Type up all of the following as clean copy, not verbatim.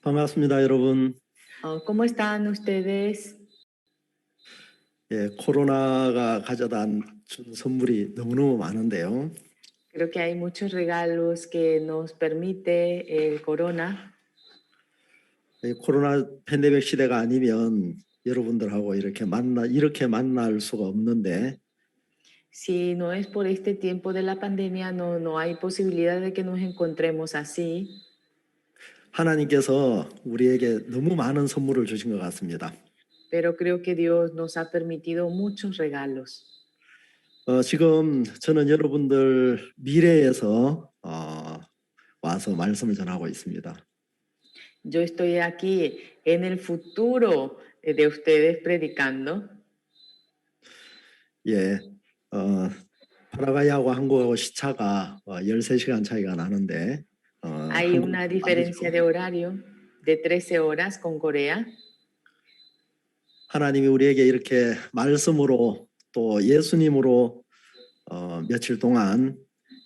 반갑습니다, 여러분. ¿Cómo están ustedes? 예, 코로나가 가져다 준 선물이 너무너무 많은데요. Creo que hay muchos regalos que nos permite el corona. 이 코로나 팬데믹 시대가 아니면 여러분들하고 이렇게 만날 수가 없는데, Si no es por este tiempo de la pandemia, no hay posibilidad de que nos encontremos así. 하나님께서 우리에게 너무 많은 선물을 주신 것 같습니다. Pero creo que Dios nos ha permitido muchos regalos. 지금 저는 여러분들 미래에서 와서 말씀을 전하고 있습니다. Yo estoy aquí en el futuro de ustedes predicando. 예, 어, 파라과이하고 한국하고 시차가 13시간 차이가 나는데, Hay 한국은 una 좀 diferencia de 빠르죠. horario de 13 horas con Corea. 하나님이 우리에게 이렇게 말씀으로 또 예수님으로 며칠 동안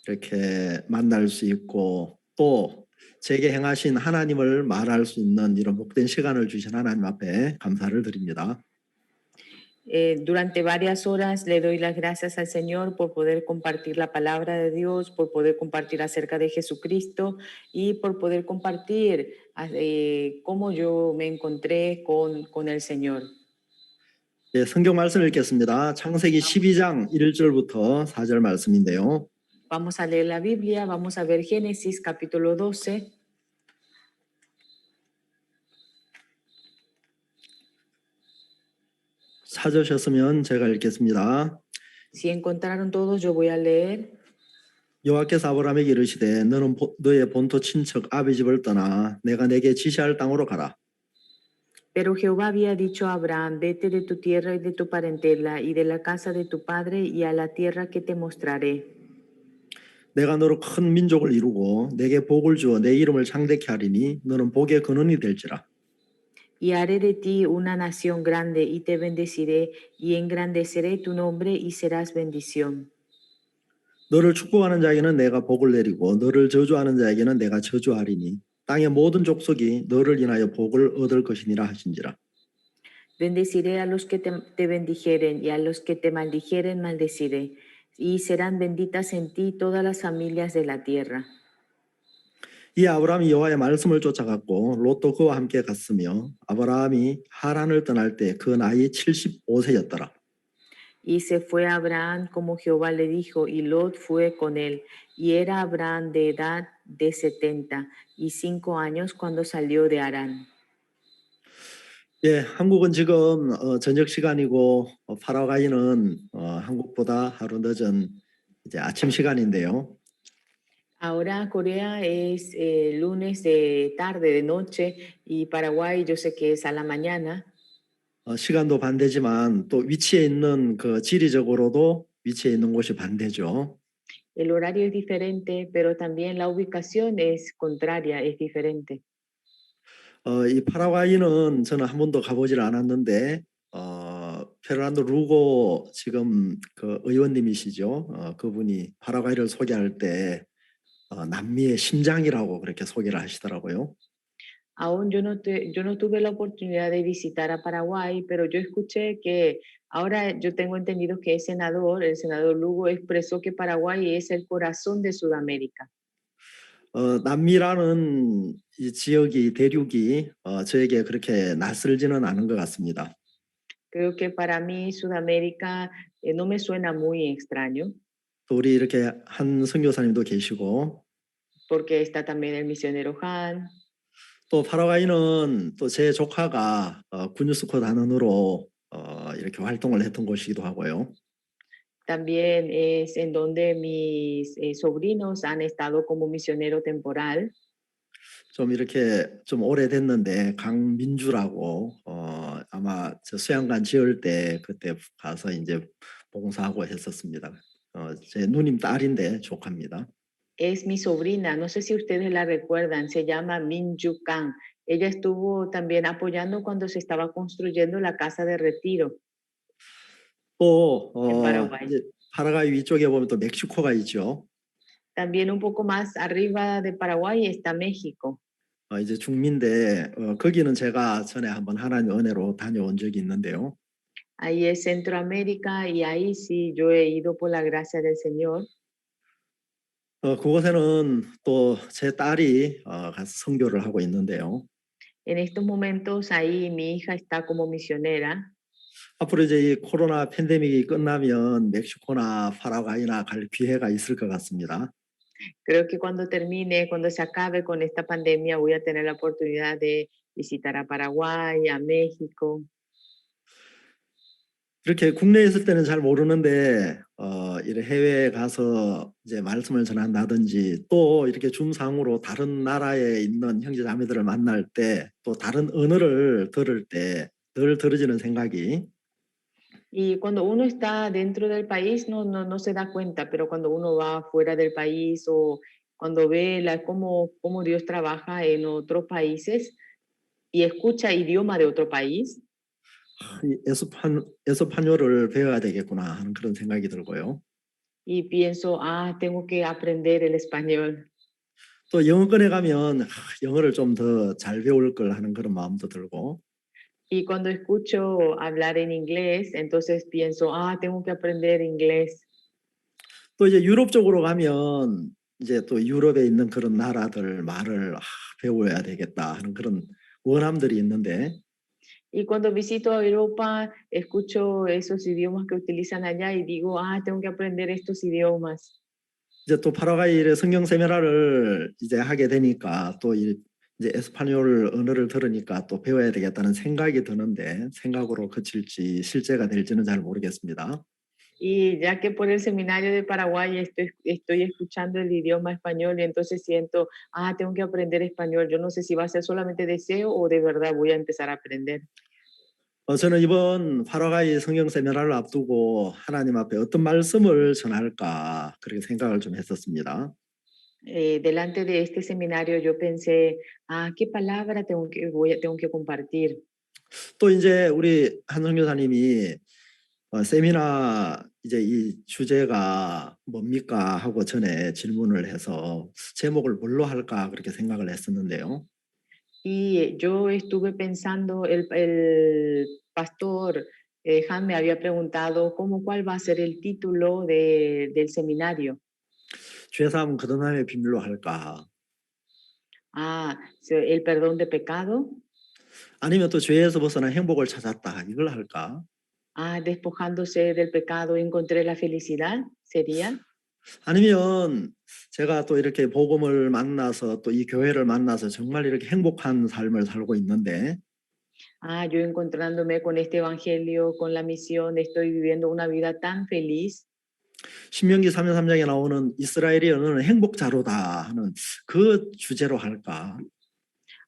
이렇게 만날 수 있고 또 제게 행하신 하나님을 말할 수 있는 이런 복된 시간을 주신 하나님 앞에 감사를 드립니다. Durante varias horas le doy las gracias al Señor por poder compartir la palabra de Dios, por poder compartir acerca de Jesucristo y por poder compartir cómo yo me encontré con el Señor. 예, 성경 말씀 읽겠습니다. 창세기 12장 1절부터 4절 말씀인데요. Vamos a leer la Biblia, vamos a ver Génesis capítulo 12. 찾으셨으면 제가 읽겠습니다. Si encontraron todos, yo voy a leer. 여호와께서 아브라함에게 이르시되 너는 너의 본토 친척 아비 집을 떠나 내가 내게 지시할 땅으로 가라. Pero Jehová había dicho a Abraham, vete de tu tierra y de tu parentela y de la casa de tu padre y a la tierra que te mostraré. 내가 너로 큰 민족을 이루고 내게 복을 주어 내 이름을 창대케 하리니 너는 복의 근원이 될지라. Y haré de ti una nación grande y te bendeciré y engrandeceré tu nombre y serás bendición. 너를 축복하는 자에게는 내가 복을 내리고 너를 저주하는 자에게는 내가 저주하리니 땅의 모든 족속이 너를 인하여 복을 얻을 것이니라 하신지라. Bendeciré a los que te bendijeren y a los que te maldijeren maldeciré, y serán benditas en ti todas las familias de la tierra. 이 아브라함이 여호와의 말씀을 쫓아갔고 롯도 그와 함께 갔으며 아브라함이 하란을 떠날 때 그 나이 75세였더라. Y se fue Abraham como Jehová le dijo, y Lot fue con él. Y era Abraham de edad de 75 años cuando salió de Harán. 예, 한국은 지금 저녁 시간이고 파라과이는 한국보다 하루 늦은 이제 아침 시간인데요. Ahora Corea es lunes de tarde, de noche, y Paraguay yo sé que es a la mañana. 시간도 반대지만 또 위치에 있는 그 지리적으로도 위치에 있는 곳이 반대죠. El horario es diferente, pero también la ubicación es contraria, es diferente. 이 파라과이는 저는 한 번도 가보질 않았는데 페르난도 루고 지금 그 의원님이시죠. 그분이 파라과이를 소개할 때 남미의 심장이라고 그렇게 소개를 하시더라고요. Aún yo no tuve la oportunidad de visitar a Paraguay, pero yo escuché que ahora yo tengo entendido que el senador Lugo expresó que Paraguay es el corazón de Sudamérica. 남미라는 이 지역이 대륙이 저에게 그렇게 낯설지는 않은 것 같습니다. Creo que para mí Sudamérica no me suena muy extraño, 또 우리 이렇게 한 선교사님도 계시고 porque está también el misionero Han. 또 파라과이는 또 제 조카가 군유스코 단원으로 이렇게 활동을 했던 곳이기도 하고요. También es en donde mis sobrinos han estado como misionero temporal. 좀 이렇게 좀 오래됐는데 강민주라고 아마 저 수양관 지을 때 그때 가서 이제 봉사하고 했었습니다. 제 누님 딸인데 조카입니다. Es mi sobrina, no sé si ustedes la recuerdan, se llama Min Yu Kang. Ella estuvo también apoyando cuando se estaba construyendo la casa de retiro 또 en Paraguay. 이제 파라과이 위쪽에 보면 또 멕시코가 있죠. También un poco más arriba de Paraguay está México. 이제 중미인데 거기는 제가 전에 한번 하나님 은혜로 다녀온 적이 있는데요. Ahí es Centroamérica y ahí sí yo he ido por la gracia del Señor. 그곳에는 또 제 딸이 가서 선교를 하고 있는데요. En estos momentos ahí mi hija está como misionera. 앞으로 이제 이 코로나 팬데믹이 끝나면 멕시코나 파라과이나 갈 기회가 있을 것 같습니다. Creo que cuando termine, cuando se acabe con esta pandemia, voy a tener la oportunidad de visitar a Paraguay, a México. 이렇게 국내에 있을 때는 잘 모르는데 이렇게 해외에 가서 이제 말씀을 전한다든지 또 이렇게 줌상으로 다른 나라에 있는 형제 자매들을 만날 때 또 다른 언어를 들을 때 늘 들어지는 생각이 Y cuando uno está dentro del país no se da cuenta, pero cuando uno va fuera del país o cuando ve cómo Dios trabaja en otros países y escucha idioma de otro país, 이 에스파뇰을 배워야 되겠구나 하는 그런 생각이 들고요. y pienso, ah, tengo que aprender el español. 또 영어권에 가면 영어를 좀 더 잘 배울 걸 하는 그런 마음도 들고 Y cuando escucho hablar en inglés, entonces pienso, ah, tengo que aprender inglés. 또 이제 유럽 쪽으로 가면 이제 또 유럽에 있는 그런 나라들 말을 배워야 되겠다 하는 그런 원함들이 있는데 Y cuando visito a Europa, escucho esos idiomas que utilizan allá y digo, ah, tengo que aprender estos idiomas. 이제 또 파라과이의 성경 세미나를 이제 하게 되니까 또 이제 에스파뇰 언어를 들으니까 또 배워야 되겠다는 생각이 드는데 생각으로 그칠지 실제가 될지는 잘 모르겠습니다. Y ya que por el seminario de Paraguay estoy escuchando el idioma español y entonces siento, ah, tengo que aprender español. Yo no sé si va a ser solamente deseo o de verdad voy a empezar a aprender. 저는 이번 파라과이 성경 세미나를 앞두고 하나님 앞에 어떤 말씀을 전할까 그렇게 생각을 좀 했었습니다. Delante de este seminario yo pensé, ah, ¿qué palabra tengo que compartir? 또 이제 우리 한 선교사님이 세미나 이제 이 주제가 뭡니까 하고 전에 질문을 해서 제목을 뭘로 할까 그렇게 생각을 했었는데요. Y yo estuve pensando, el pastor Han me había preguntado cuál va a ser el título del seminario. 죄사함 거듭남의 비밀로 할까? Ah, el perdón de pecado. 아니면 또 죄에서 벗어나 행복을 찾았다 이걸 할까? Ah, despojándose del pecado encontré la felicidad, ¿sería? 아니면 제가 또 이렇게 복음을 만나서 또 이 교회를 만나서 정말 이렇게 행복한 삶을 살고 있는데 Ah, yo encontrándome con este evangelio, con la misión, estoy viviendo una vida tan feliz. 신명기 3장 3장에 나오는 이스라엘의 언어는 행복자로다 하는 그 주제로 할까?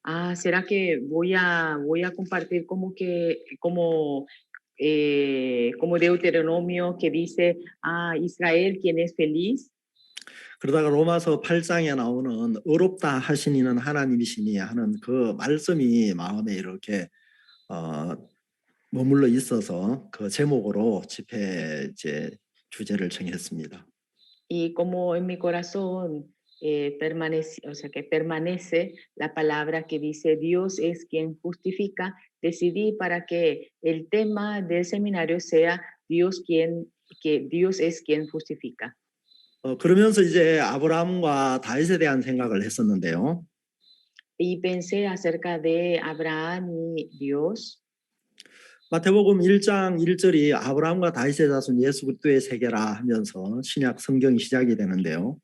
Ah, ¿será que voy a compartir como Deuteronomio que dice, ah, Israel, quien es feliz? 그러다가 로마서 8장에 나오는 의롭다 하신 이는 하나님이시니 하는 그 말씀이 마음에 이렇게 어, 머물러 있어서 그 제목으로 집회 이제 주제를 정했습니다. Y como en mi corazón permanece, o sea, que permanece la palabra que dice Dios es quien justifica, decidí para que el tema del seminario sea que Dios es quien justifica. 그러면서 이제 아브라함과 다윗에 대한 생각을 했었는데요. Y pensé acerca de Abraham y Dios. 마태복음 1장 1절이 아브라함과 다윗의 자손 예수 그리스도의 세계라 하면서 신약 성경이 시작이 되는데요.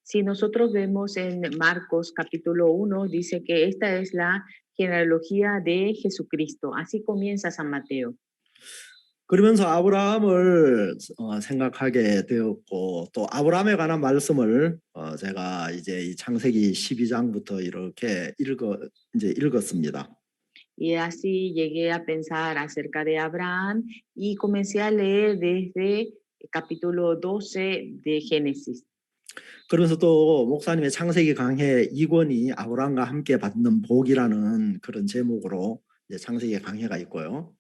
Si nosotros vemos en Marcos capítulo 1, dice que esta es la genealogía de Jesucristo. Así comienza San Mateo. 그러면서 아브라함을 생각하게 되었고 또 아브라함에 관한 말씀을 제가 이제 이 창세기 12장부터 이렇게 읽었습니다. Y así llegué a pensar acerca de Abraham y comencé a leer desde el capítulo 12 de Génesis. 그러면서 또 목사님의 창세기 강해 2권이 아브라함과 함께 받는 복이라는 그런 제목으로 이제 창세기 강해가 있고요.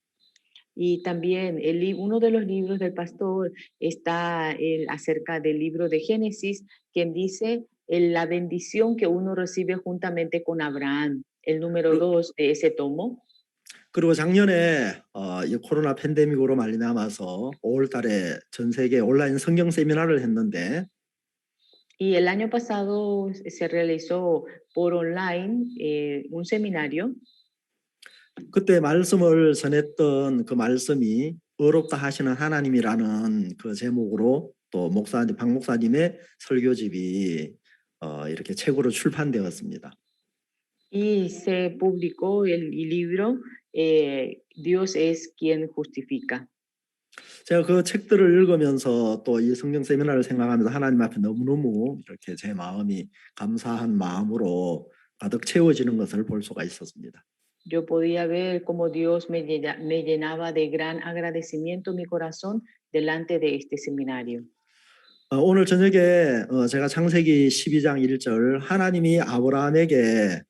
Y también uno de los libros del pastor está acerca del libro de Génesis, quien dice la bendición que uno recibe juntamente con Abraham, el número 그- 2 de ese tomo. 그리고 작년에 이 코로나 팬데믹으로 말미암아서 5월 달에 전 세계 온라인 성경 세미나를 했는데 Y el año pasado se realizó por online un seminario. 그때 말씀을 전했던 그 말씀이 의롭다 하시는 하나님이라는 그 제목으로 또 목사님 박 목사님의 설교집이 이렇게 책으로 출판되었습니다. Y se publicó el libro Dios es quien justifica. 제가 그 책들을 읽으면서 또 이 성경 세미나를 생각하면서 하나님 앞에 너무너무 이렇게 제 마음이 감사한 마음으로 가득 채워지는 것을 볼 수가 있었습니다. Yo podía ver cómo Dios me llenaba de gran agradecimiento mi corazón delante de este seminario. 오늘 저녁에 제가 창세기 12장 1절 하나님이 아브라함에게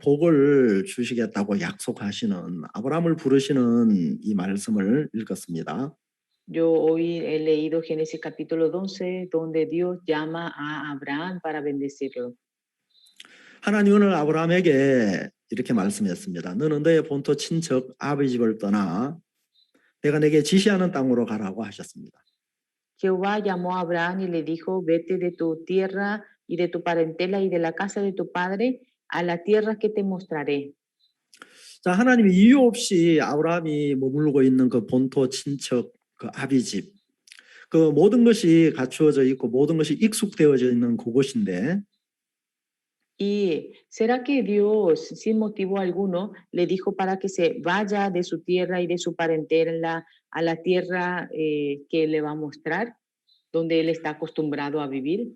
복을 주시겠다고 약속하시는 아브라함을 부르시는 이 말씀을 읽었습니다. Yo hoy he leído Génesis capítulo 12, donde Dios llama a Abraham para bendecirlo. 하나님은 아브라함에게 이렇게 말씀했습니다. 너는 너의 본토 친척 아버지 집을 떠나 내가 내게 지시하는 땅으로 가라고 하셨습니다. Jehová llamó a Abraham y le dijo, vete de tu tierra y de tu parentela y de la casa de tu padre a la tierra que te mostraré. 자, 하나님이 이유 없이 아브라함이 머물고 있는 그 본토 친척 그 아비 집, 그 모든 것이 갖추어져 있고 모든 것이 익숙되어져 있는 그곳인데 ¿Y será que Dios, sin motivo alguno, le dijo para que se vaya de su tierra y de su parentela a la tierra que le va a mostrar, donde él está acostumbrado a vivir?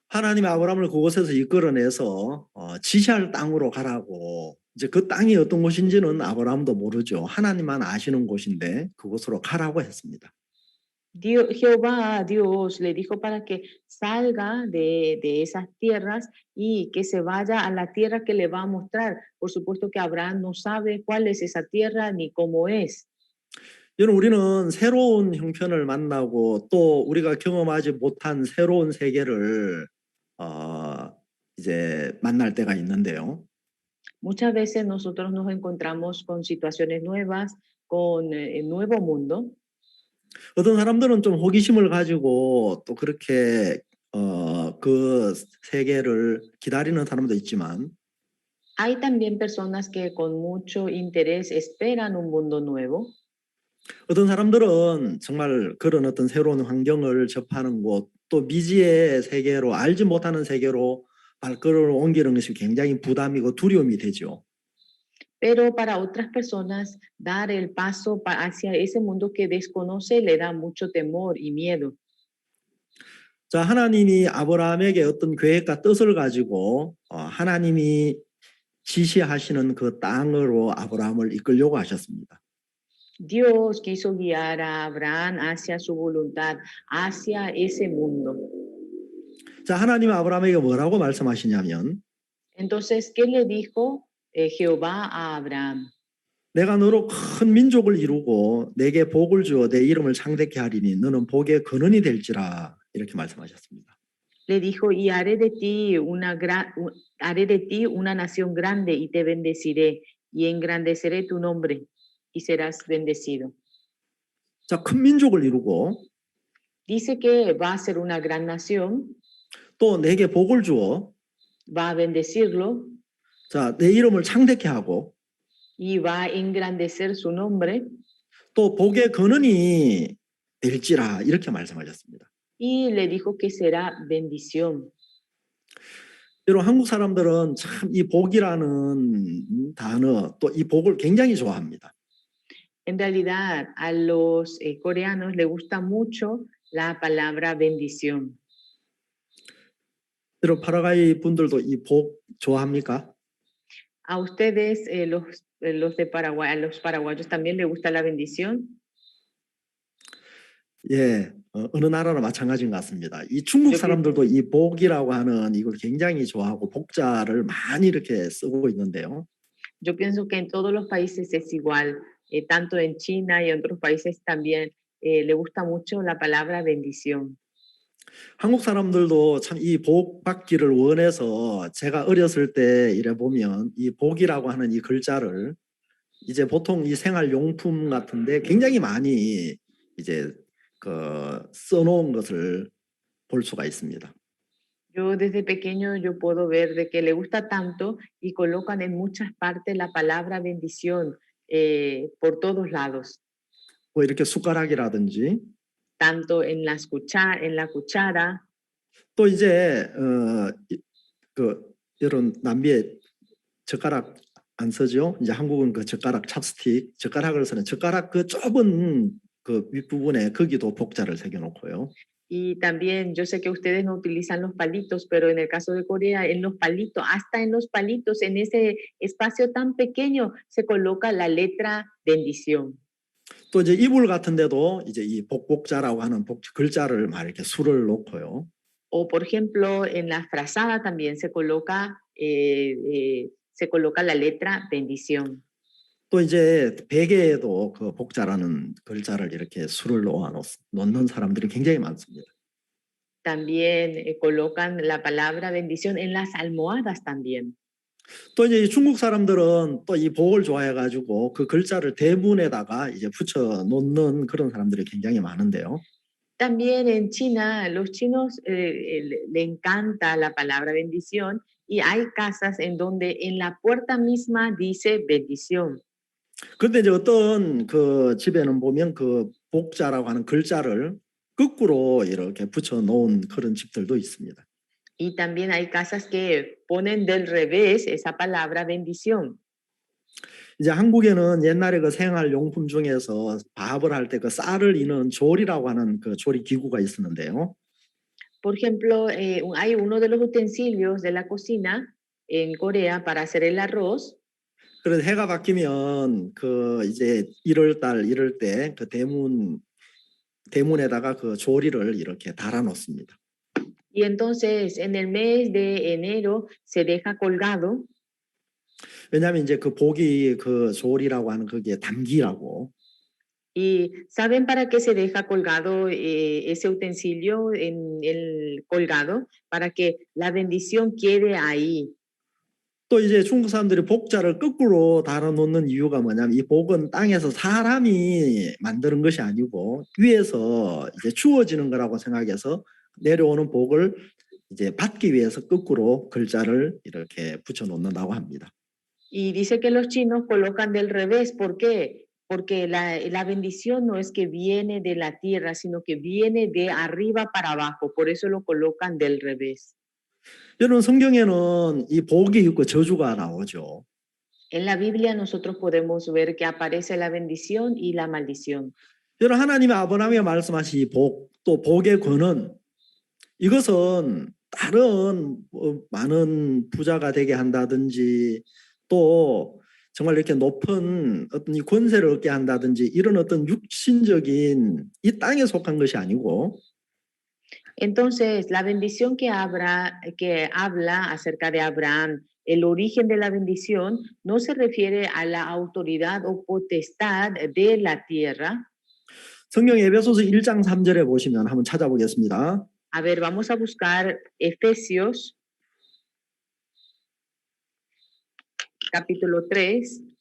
하나님이 아브라함을 그곳에서 이끌어내서 지시할 땅으로 가라고 이제 그 땅이 어떤 곳인지는 아브라함도 모르죠. 하나님만 아시는 곳인데 그곳으로 가라고 했습니다. Jehová, Dios, le dijo para que salga de esas tierras y que se vaya a la tierra que le va a mostrar. Por supuesto que Abraham no sabe cuál es esa tierra ni cómo es. 여러분 우리는 새로운 형편을 만나고 또 우리가 경험하지 못한 새로운 세계를 이제 만날 때가 있는데요. Muchas veces nosotros nos encontramos con situaciones nuevas, con el nuevo mundo. 어떤 사람들은 좀 호기심을 가지고 또 그렇게 그 세계를 기다리는 사람도 있지만 Hay también personas que con mucho interés esperan un mundo nuevo. 어떤 사람들은 정말 그런 어떤 새로운 환경을 접하는 곳, 또 미지의 세계로 알지 못하는 세계로 발걸음을 옮기는 것이 굉장히 부담이고 두려움이 되죠. Pero para otras personas, dar el paso hacia ese mundo que desconoce le da mucho temor y miedo. 자, 하나님이 아브라함에게 어떤 계획과 뜻을 가지고 하나님이 지시하시는 그 땅으로 아브라함을 이끌려고 하셨습니다. Dios quiso guiar a Abraham hacia su voluntad, hacia ese mundo. 자, 하나님이 아브라함에게 뭐라고 말씀하시냐면 Entonces, ¿qué le dijo Jehová a Abraham? 내가 너로 큰 민족을 이루고 내게 복을 주어 내 이름을 창대케 하리니 너는 복의 근원이 될지라 이렇게 말씀하셨습니다. Le dijo, y haré de ti una nación grande y te bendeciré y engrandeceré tu nombre y serás bendecido. 자, 큰 민족을 이루고 Dice que va a ser una gran nación, 또 내게 복을 주어 va a bendecirlo 자, 내 이름을 창대케 하고 y va a engrandecer su nombre. 또 복의 근원이 될지라 이렇게 말씀하셨습니다. Y le dijo que será bendición. 여러분 한국 사람들은 참 이 복이라는 단어 또 이 복을 굉장히 좋아합니다. En realidad, a los coreanos les gusta mucho la palabra bendición. 여러분 파라과이 분들도 이 복 좋아합니까? ¿A ustedes, los de Paraguay, a los paraguayos también les gusta la bendición? 예, 어느 나라나 마찬가지인 것 같습니다. 이 중국 사람들도 이 복이라고 하는 이걸 굉장히 좋아하고 복자를 많이 이렇게 쓰고 있는데요. Yo pienso que en todos los países es igual, tanto en China y en otros países también le gusta mucho la palabra bendición. 한국 사람들도 참 이 복 받기를 원해서 제가 어렸을 때 이래 보면 이 복이라고 하는 이 글자를 이제 보통 이 생활용품 같은데 굉장히 많이 이제 그 써놓은 것을 볼 수가 있습니다. Yo desde pequeño yo puedo ver de que le gusta tanto y colocan en muchas partes la palabra bendición por todos lados, 뭐 이렇게 숟가락이라든지 tanto en la cuchara. 또 이제 그 이런 남미에 젓가락 안 쓰죠. 이제 한국은 그 젓가락 찹스틱, 젓가락을 쓰는 젓가락 그 좁은 그 윗부분에 거기도 복자를 새겨놓고요. Y también yo sé que ustedes no utilizan los palitos, pero en el caso de Corea, en los palitos, hasta en los palitos, en ese espacio tan pequeño, se coloca la letra bendición. 또 이제 이불 같은데도 이제 이 복복자라고 하는 글자를 막 이렇게 수를 놓고요. O por ejemplo, en la frazada también se coloca la letra bendición. 또 이제 베개에도 그 복자라는 글자를 이렇게 수를 놓는 사람들이 굉장히 많습니다. También colocan la palabra bendición en las almohadas también. 또 이제 이 중국 사람들은 또 이 복을 좋아해가지고 그 글자를 대문에다가 이제 붙여 놓는 그런 사람들이 굉장히 많은데요. También en China, los chinos le encanta la palabra bendición y hay casas en donde en la puerta misma dice bendición. 근데 이제 어떤 그 집에는 보면 그 복자라고 하는 글자를 거꾸로 이렇게 붙여 놓은 그런 집들도 있습니다. Y también hay casas que ponen del revés esa palabra bendición. 이제 한국에는 옛날에 그 생활용품 중에서 밥을 할 때 그 쌀을 이는 조리라고 하는 그 조리 기구가 있었는데요. Por ejemplo, hay uno de los utensilios de la cocina en Corea para hacer el arroz. 그래서 해가 바뀌면 그 이제 1월 달 이럴 때 그 대문에다가 그 조리를 이렇게 달아 놓습니다. Y entonces en el mes de enero se deja colgado. 왜냐하면 이제 그 복이 그 조리라고 하는 그게 담기라고. ¿Y saben para qué se deja colgado ese utensilio en el colgado? Para que la bendición quede ahí. 또 이제 중국 사람들이 복자를 거꾸로 달아 놓는 이유가 뭐냐면 이 복은 땅에서 사람이 만드는 것이 아니고 위에서 이제 주어지는 거라고 생각해서 내려오는 복을 이제 받기 위해서 거꾸로 글자를 이렇게 붙여 놓는다고 합니다. Y dice que los chinos colocan del revés. ¿Por qué? Porque la bendición no es que viene de la tierra, sino que viene de arriba para abajo. Por eso lo colocan del revés. 여러분 성경에는 이 복이 있고 저주가 나오죠. En la Biblia nosotros podemos ver que aparece la bendición y la maldición. 여러분 하나님의 아브라함이 말씀하신 이 복, 또 복의 권은 이것은 다른 많은 부자가 되게 한다든지 또 정말 이렇게 높은 어떤 이 권세를 얻게 한다든지 이런 어떤 육신적인 이 땅에 속한 것이 아니고 Entonces, la bendición que habla acerca de Abraham, el origen de la bendición, no se refiere a la autoridad o potestad de la tierra. 성경 에베소서 1장 3절에 보시면 한번 찾아보겠습니다. A ver, vamos a buscar Efesios, capítulo 3.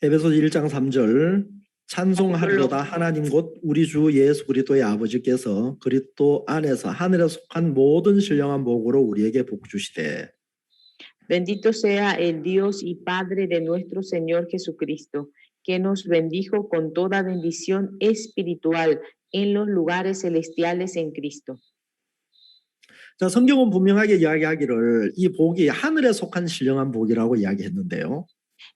에베소서 1장 3절 찬송하리로다 하나님 곧 우리 주 예수 그리스도의 아버지께서 그리스도 안에서 하늘에 속한 모든 신령한 복으로 우리에게 복 주시되 Bendito sea el Dios y Padre de nuestro Señor Jesucristo, que nos bendijo con toda bendición espiritual en los lugares celestiales en Cristo. 자, 성경은 분명하게 이야기하기를 이 복이 하늘에 속한 신령한 복이라고 이야기했는데요.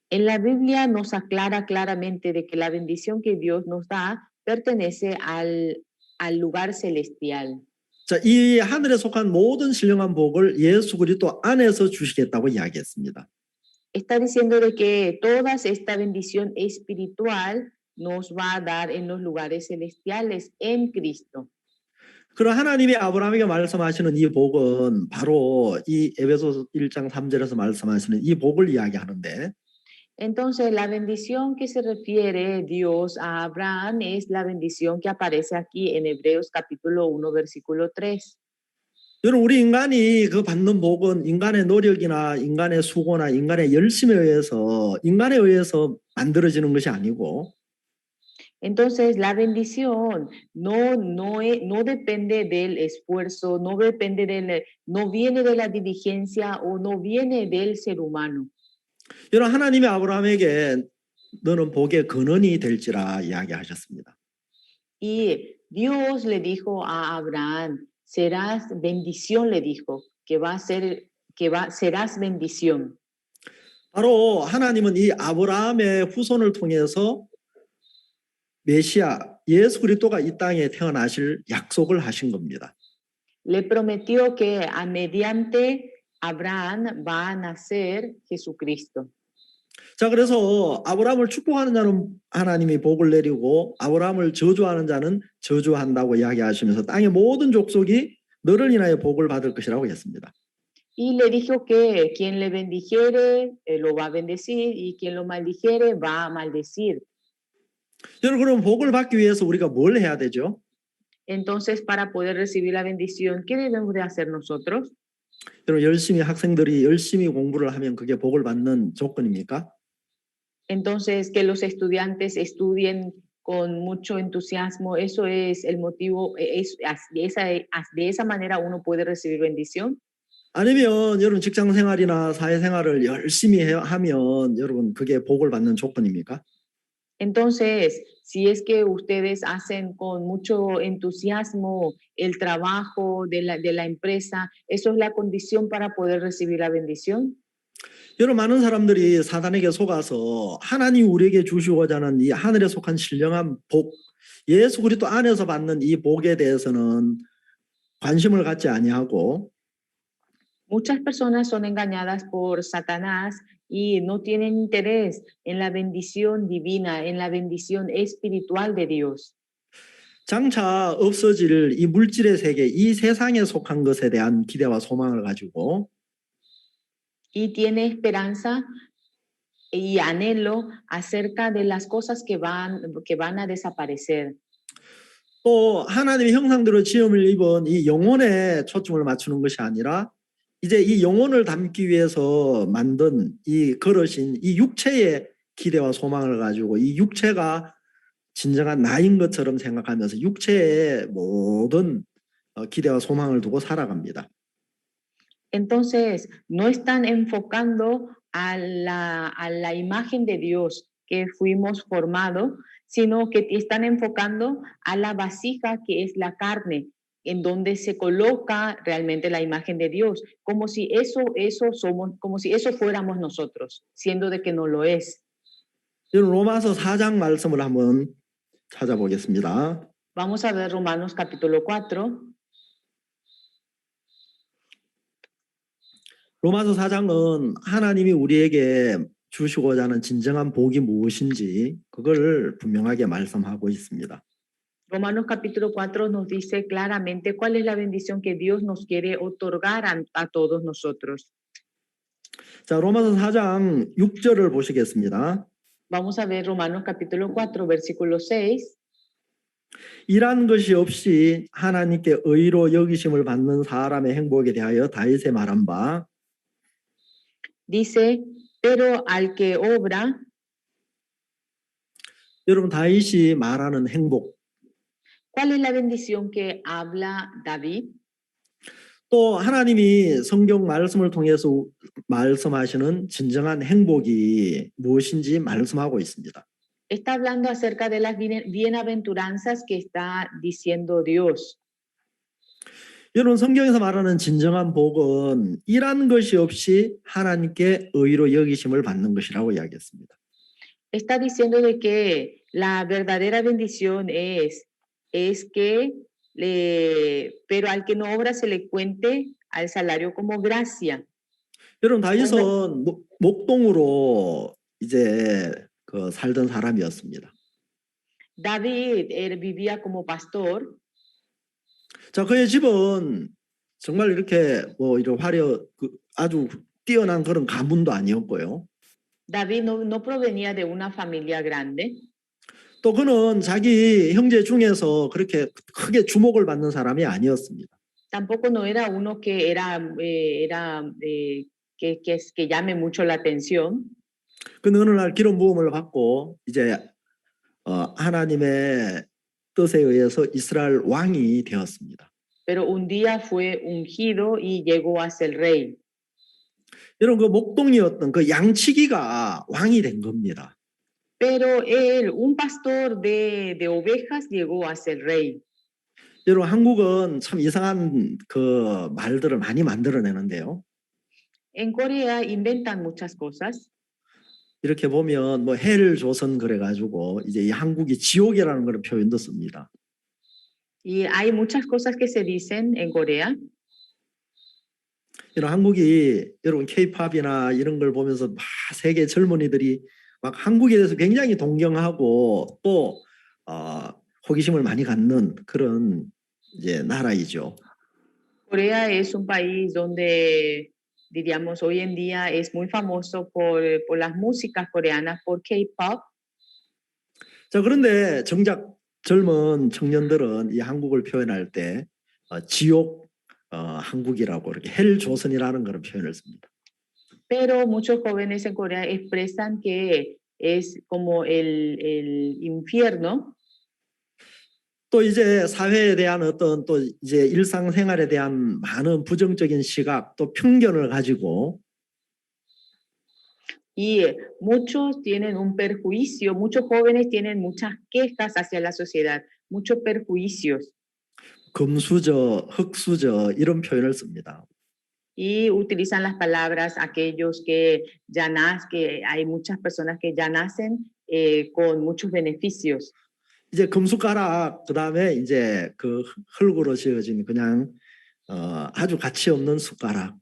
En la Biblia nos aclara claramente de que la bendición que Dios nos da pertenece al lugar celestial. 자, 이 하늘에 속한 모든 신령한 복을 예수 그리스도 안에서 주시겠다고 이야기했습니다. Está diciendo de que toda esta bendición espiritual nos va a dar en los lugares celestiales en Cristo. 그럼 하나님이 아브라함에게 말씀하시는 이 복은 바로 이 에베소 1장 3절에서 말씀하시는 이 복을 이야기하는데 Entonces, la bendición que se refiere Dios a Abraham es la bendición que aparece aquí en Hebreos capítulo 1, versículo 3. 여러분 우리 인간이 그 받는 복은 인간의 노력이나 인간의 수고나 인간의 열심에 의해서 만들어지는 것이 아니고 Entonces, la bendición no depende del esfuerzo, no depende no viene de la diligencia o no viene del ser humano. 여러분 하나님이 아브라함에게 너는 복의 근원이 될지라 이야기하셨습니다. Y Dios le dijo a Abraham, serás bendición, le dijo, que va a ser, serás bendición. 바로 하나님은 이 아브라함의 후손을 통해서 메시아 예수 그리스도가 이 땅에 태어나실 약속을 하신 겁니다. Le prometió que mediante Abraham va a nacer Jesucristo. 자 그래서 아브라함을 축복하는 자는 하나님이 복을 내리고 아브라함을 저주하는 자는 저주한다고 이야기하시면서 땅의 모든 족속이 너를 인하여 복을 받을 것이라고 했습니다. Y le dijo que quien le bendijere lo va a bendecir y quien lo maldijere va a maldecir. 여러분 그럼 복을 받기 위해서 우리가 뭘 해야 되죠? Entonces, para poder recibir la bendición, ¿qué debemos de hacer nosotros? 여러분 열심히 학생들이 열심히 공부를 하면 그게 복을 받는 조건입니까? Entonces, que los estudiantes estudien con mucho entusiasmo, eso es el motivo, de esa manera uno puede recibir bendición. 아니면 여러분 직장 생활이나 사회 생활을 열심히 하면 여러분 그게 복을 받는 조건입니까? Entonces, si es que ustedes hacen con mucho entusiasmo el trabajo de la empresa, ¿eso es la condición para poder recibir la bendición? 여러분 많은 사람들이 사단에게 속아서 하나님 우리에게 주시고자 하는 이 하늘에 속한 신령한 복, 예수 그리스도 안에서 받는 이 복에 대해서는 관심을 갖지 아니하고 Muchas personas son engañadas por Satanás y no tienen interés en la bendición divina, en la bendición espiritual de Dios. 장차 없어질 이 물질의 세계, 이 세상에 속한 것에 대한 기대와 소망을 가지고 Y tiene esperanza y anhelo acerca de las cosas que van a desaparecer. 또 하나님의 형상대로 지음을 입은 이 영혼에 초점을 맞추는 것이 아니라 이제 이 영혼을 담기 위해서 만든 이 걸으신 이 육체의 기대와 소망을 가지고 이 육체가 진정한 나인 것처럼 생각하면서 육체의 모든 기대와 소망을 두고 살아갑니다. Entonces, no están enfocando a la imagen de Dios que fuimos formados, sino que están enfocando a la vasija que es la carne, en donde se coloca realmente la imagen de Dios, como si eso somos, como si eso fuéramos nosotros, siendo de que no lo es. 여러분 로마서 4장 말씀을 한번 찾아보겠습니다. Vamos a ver Romanos capítulo 4. 로마서 4장은 하나님이 우리에게 주시고자 하는 진정한 복이 무엇인지 그걸 분명하게 말씀하고 있습니다. Romanos capítulo 4 nos dice claramente cuál es la bendición que Dios nos quiere otorgar a todos nosotros. 자, 로마서 4장 6절을 보시겠습니다. Vamos a ver Romanos capítulo 4, versículo 6. 일한 것이 없이 하나님께 의로 여기심을 받는 사람의 행복에 대하여 다윗의 말한 바 Dice, pero al que obra, 여러분 다윗이 말하는 행복 ¿cuál es la bendición que habla David? 또 하나님이 성경 말씀을 통해서 말씀하시는 진정한 행복이 무엇인지 말씀하고 있습니다. Está hablando acerca de las bienaventuranzas que está diciendo Dios. 여러분 성경에서 말하는 진정한 복은 일한 것이 없이 하나님께 의로 여기심을 받는 것이라고 이야기했습니다. Está diciendo de que la verdadera bendición es que, pero al que no obra se le cuente al salario como gracia. 여러분 다윗은 목동으로 이제 그 살던 사람이었습니다. David vivía como pastor. 자, 그의 집은 정말 이렇게 뭐 이런 아주 뛰어난 그런 가문도 아니었고요. David no provenía de una familia grande. 또 그는 자기 형제 중에서 그렇게 크게 주목을 받는 사람이 아니었습니다. Tampoco no era uno que que llame mucho la atención. 그는 어느 날 기름 부음을 받고 이제 하나님의 뜻에 의해서 이스라엘 왕이 되었습니다. Pero un día fue ungido y llegó a ser rey. 이런 그 목동이었던 그 양치기가 왕이 된 겁니다. Pero él, un pastor de ovejas, llegó a ser rey. 여러분 한국은 참 이상한 그 말들을 많이 만들어내는데요. En Corea inventan muchas cosas. 이렇게 보면 뭐 헬조선 그래가지고 이제 이 한국이 지옥이라는 그런 표현도 씁니다. Y hay muchas cosas que se dicen en Corea. 이런 한국이 여러분 K-팝이나 이런 걸 보면서 막 세계 젊은이들이 막 한국에 대해서 굉장히 동경하고 또 호기심을 많이 갖는 그런 이제 나라이죠. Corea es un país donde, diríamos, hoy en día es muy famoso por las músicas coreanas, por K-pop. 자, 그런데 정작 젊은 청년들은 이 한국을 표현할 때 지옥 한국이라고 이렇게 헬조선이라는 그런 표현을 씁니다. Pero muchos jóvenes en Corea expresan que es como el infierno. 또 이제 사회에 대한 어떤 또 이제 일상생활에 대한 많은 부정적인 시각 또 편견을 가지고 Y muchos tienen un perjuicio, muchos jóvenes tienen muchas quejas hacia la sociedad, muchos perjuicios. 금수저, 흙수저 이런 표현을 씁니다. Y utilizan las palabras aquellos que ya nacen, que hay muchas personas que ya nacen con muchos beneficios. 이제 금숟가락 그다음에 이제 그 흙으로 지어진 그냥 아주 가치 없는 숟가락.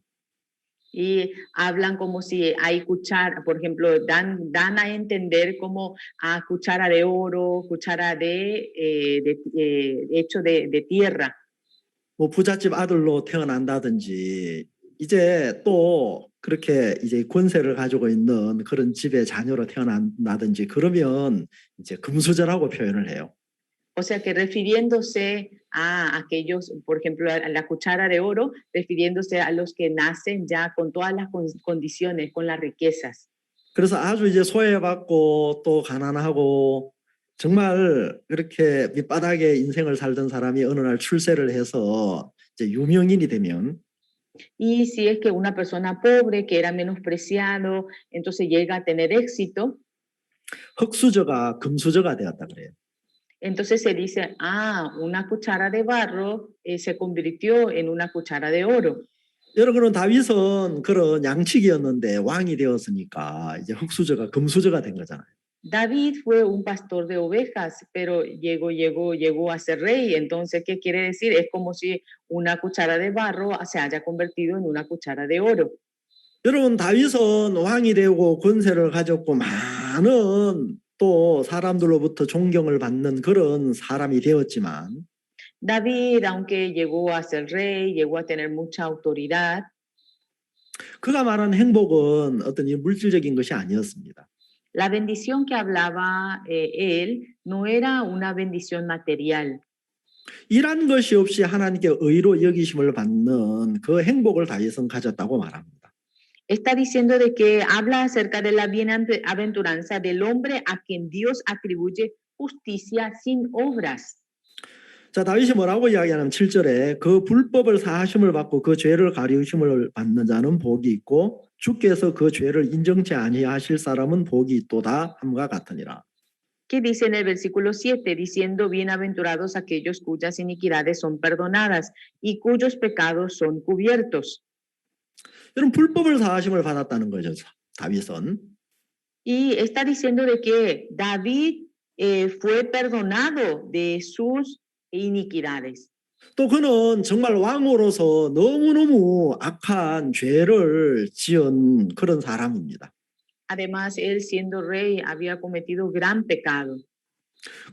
Y hablan como si hay cuchara, por ejemplo, dan a entender como a cuchara de oro, cuchara hecho de tierra. 뭐 부잣집 아들로 태어난다든지 이제 또 그렇게 이제 권세를 가지고 있는 그런 집의 자녀로 태어난다든지 그러면 이제 금수저라고 표현을 해요. O sea que refiriéndose a aquellos, por ejemplo, a la cuchara de oro, refiriéndose a los que nacen ya con todas las condiciones, con las riquezas. 그래서 아주 이제 소외받고 또 가난하고 정말 그렇게 밑바닥에 인생을 살던 사람이 어느 날 출세를 해서 이제 유명인이 되면 Y si es que una persona pobre que era menospreciado, entonces llega a tener éxito, 흙수저가 금수저가 되었다 그래요. entonces se dice, una cuchara de barro se convirtió en una cuchara de oro. 여러분은 다윗은 그런 양치기였는데 왕이 되었으니까 이제 흙수저가 금수저가 된 거잖아요. David fue un pastor de ovejas, pero llegó a ser rey. Entonces, ¿qué quiere decir? Es como si una cuchara de barro se haya convertido en una cuchara de oro. 여러분 다윗은 왕이 되고 권세를 가졌고 많은 또 사람들로부터 존경을 받는 그런 사람이 되었지만 David, aunque llegó a ser rey, llegó a tener mucha autoridad, 그가 말한 행복은 어떤 이 물질적인 것이 아니었습니다. la bendición que hablaba él no era una bendición material. 일한 것이 없이 하나님께 의로 여기심을 받는 그 행복을 다윗은 가졌다고 말합니다. Está diciendo de que habla acerca de la bienaventuranza del hombre a quien Dios atribuye justicia sin obras. 자, 다윗이 뭐라고 이야기하냐면 7절에 그 불법을 사하심을 받고 그 죄를 가리우심을 받는 자는 복이 있고 주께서 그 죄를 인정치 아니하실 사람은 복이 있도다 함과 같으니라. Que dice en el versículo 7, diciendo, bienaventurados aquellos cuyas iniquidades son perdonadas y cuyos pecados son cubiertos. 여러분 불법을 사하심을 받았다는 거죠, 다윗은. Y está diciendo de que David fue perdonado de sus iniquidades. 또 그는 정말 왕으로서 너무너무 악한 죄를 지은 그런 사람입니다. Además, él siendo rey había cometido gran pecado.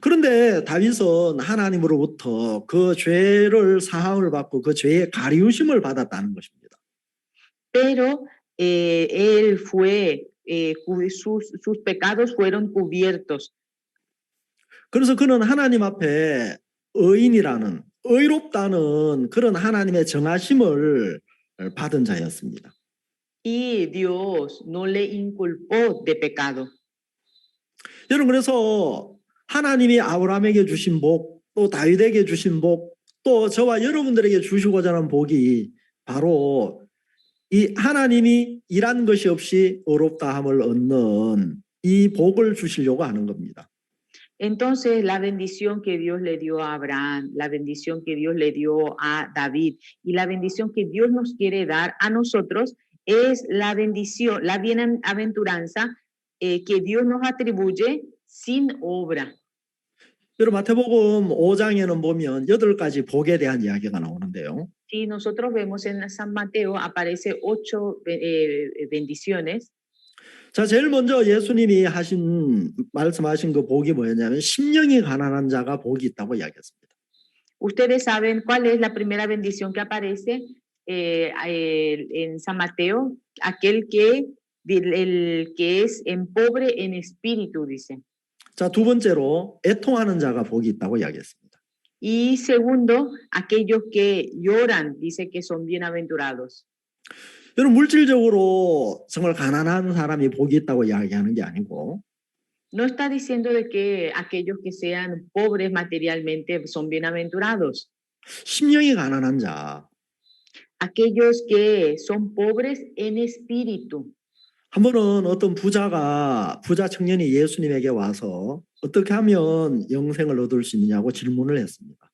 그런데 다윗은 하나님으로부터 그 죄를 사함을 받고 그 죄의 가리우심을 받았다는 것입니다. Pero él fue sus pecados fueron cubiertos. 그래서 그는 하나님 앞에 의인이라는 의롭다는 그런 하나님의 정하심을 받은 자였습니다. Y Dios no le inculpó de pecado. 여러분 그래서 하나님이 아브라함에게 주신 복, 또 다윗에게 주신 복, 또 저와 여러분들에게 주시고자 하는 복이 바로 이 하나님이 일한 것이 없이 의롭다함을 얻는 이 복을 주시려고 하는 겁니다. Entonces, la bendición que Dios le dio a Abraham, la bendición que Dios le dio a David y la bendición que Dios nos quiere dar a nosotros es la bendición, la bienaventuranza que Dios nos atribuye sin obra. 여러분 마태복음 5장에는 보면 8가지 복에 대한 이야기가 나오는데요. Si nosotros vemos en San Mateo aparece 8 bendiciones. 자, 제일 먼저 예수님이 말씀하신 그 복이 뭐였냐면 심령이 가난한 자가 복이 있다고 이야기했습니다. Ustedes saben cuál es la primera bendición que aparece en San Mateo, aquel el que es en pobre en espíritu, dice. 자, 두 번째로 애통하는 자가 복이 있다고 이야기했습니다. Y segundo, aquellos que lloran, dice que son bienaventurados. 여러분 물질적으로 정말 가난한 사람이 복이 있다고 이야기하는 게 아니고 No está diciendo de que aquellos que sean pobres materialmente son bienaventurados. 심령이 가난한 자. Aquellos que son pobres en espíritu. 한 번은 어떤 부자 청년이 예수님에게 와서 어떻게 하면 영생을 얻을 수 있느냐고 질문을 했습니다.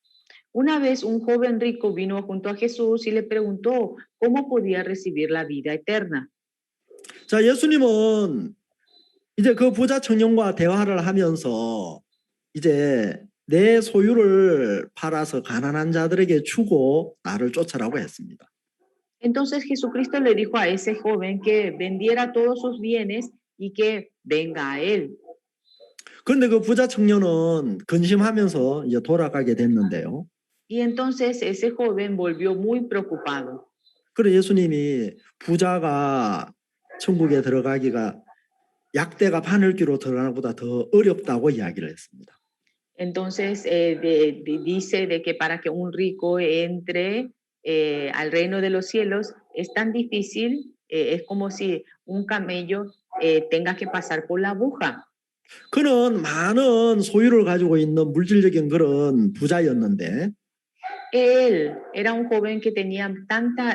Una vez un joven rico vino junto a Jesús y le preguntó cómo podía recibir la vida eterna. 자, 예수님은 이제 그 부자 청년과 대화를 하면서 이제 내 소유를 팔아서 가난한 자들에게 주고 나를 쫓아라고 했습니다. Entonces Jesucristo le dijo a ese joven que vendiera todos sus bienes y que venga a él. 그런데 그 부자 청년은 근심하면서 이제 돌아가게 됐는데요. Y entonces ese joven volvió muy preocupado. 그래 예수님이 부자가 천국에 들어가기가 약대가 바늘귀로 들어가는 것보다 더 어렵다고 이야기를 했습니다. Entonces dice de que para que un rico entre al reino de los cielos es tan difícil, es como si un camello tenga que pasar por la aguja. 그는 많은 소유를 가지고 있는 물질적인 그런 부자였는데 Él era un joven que tenía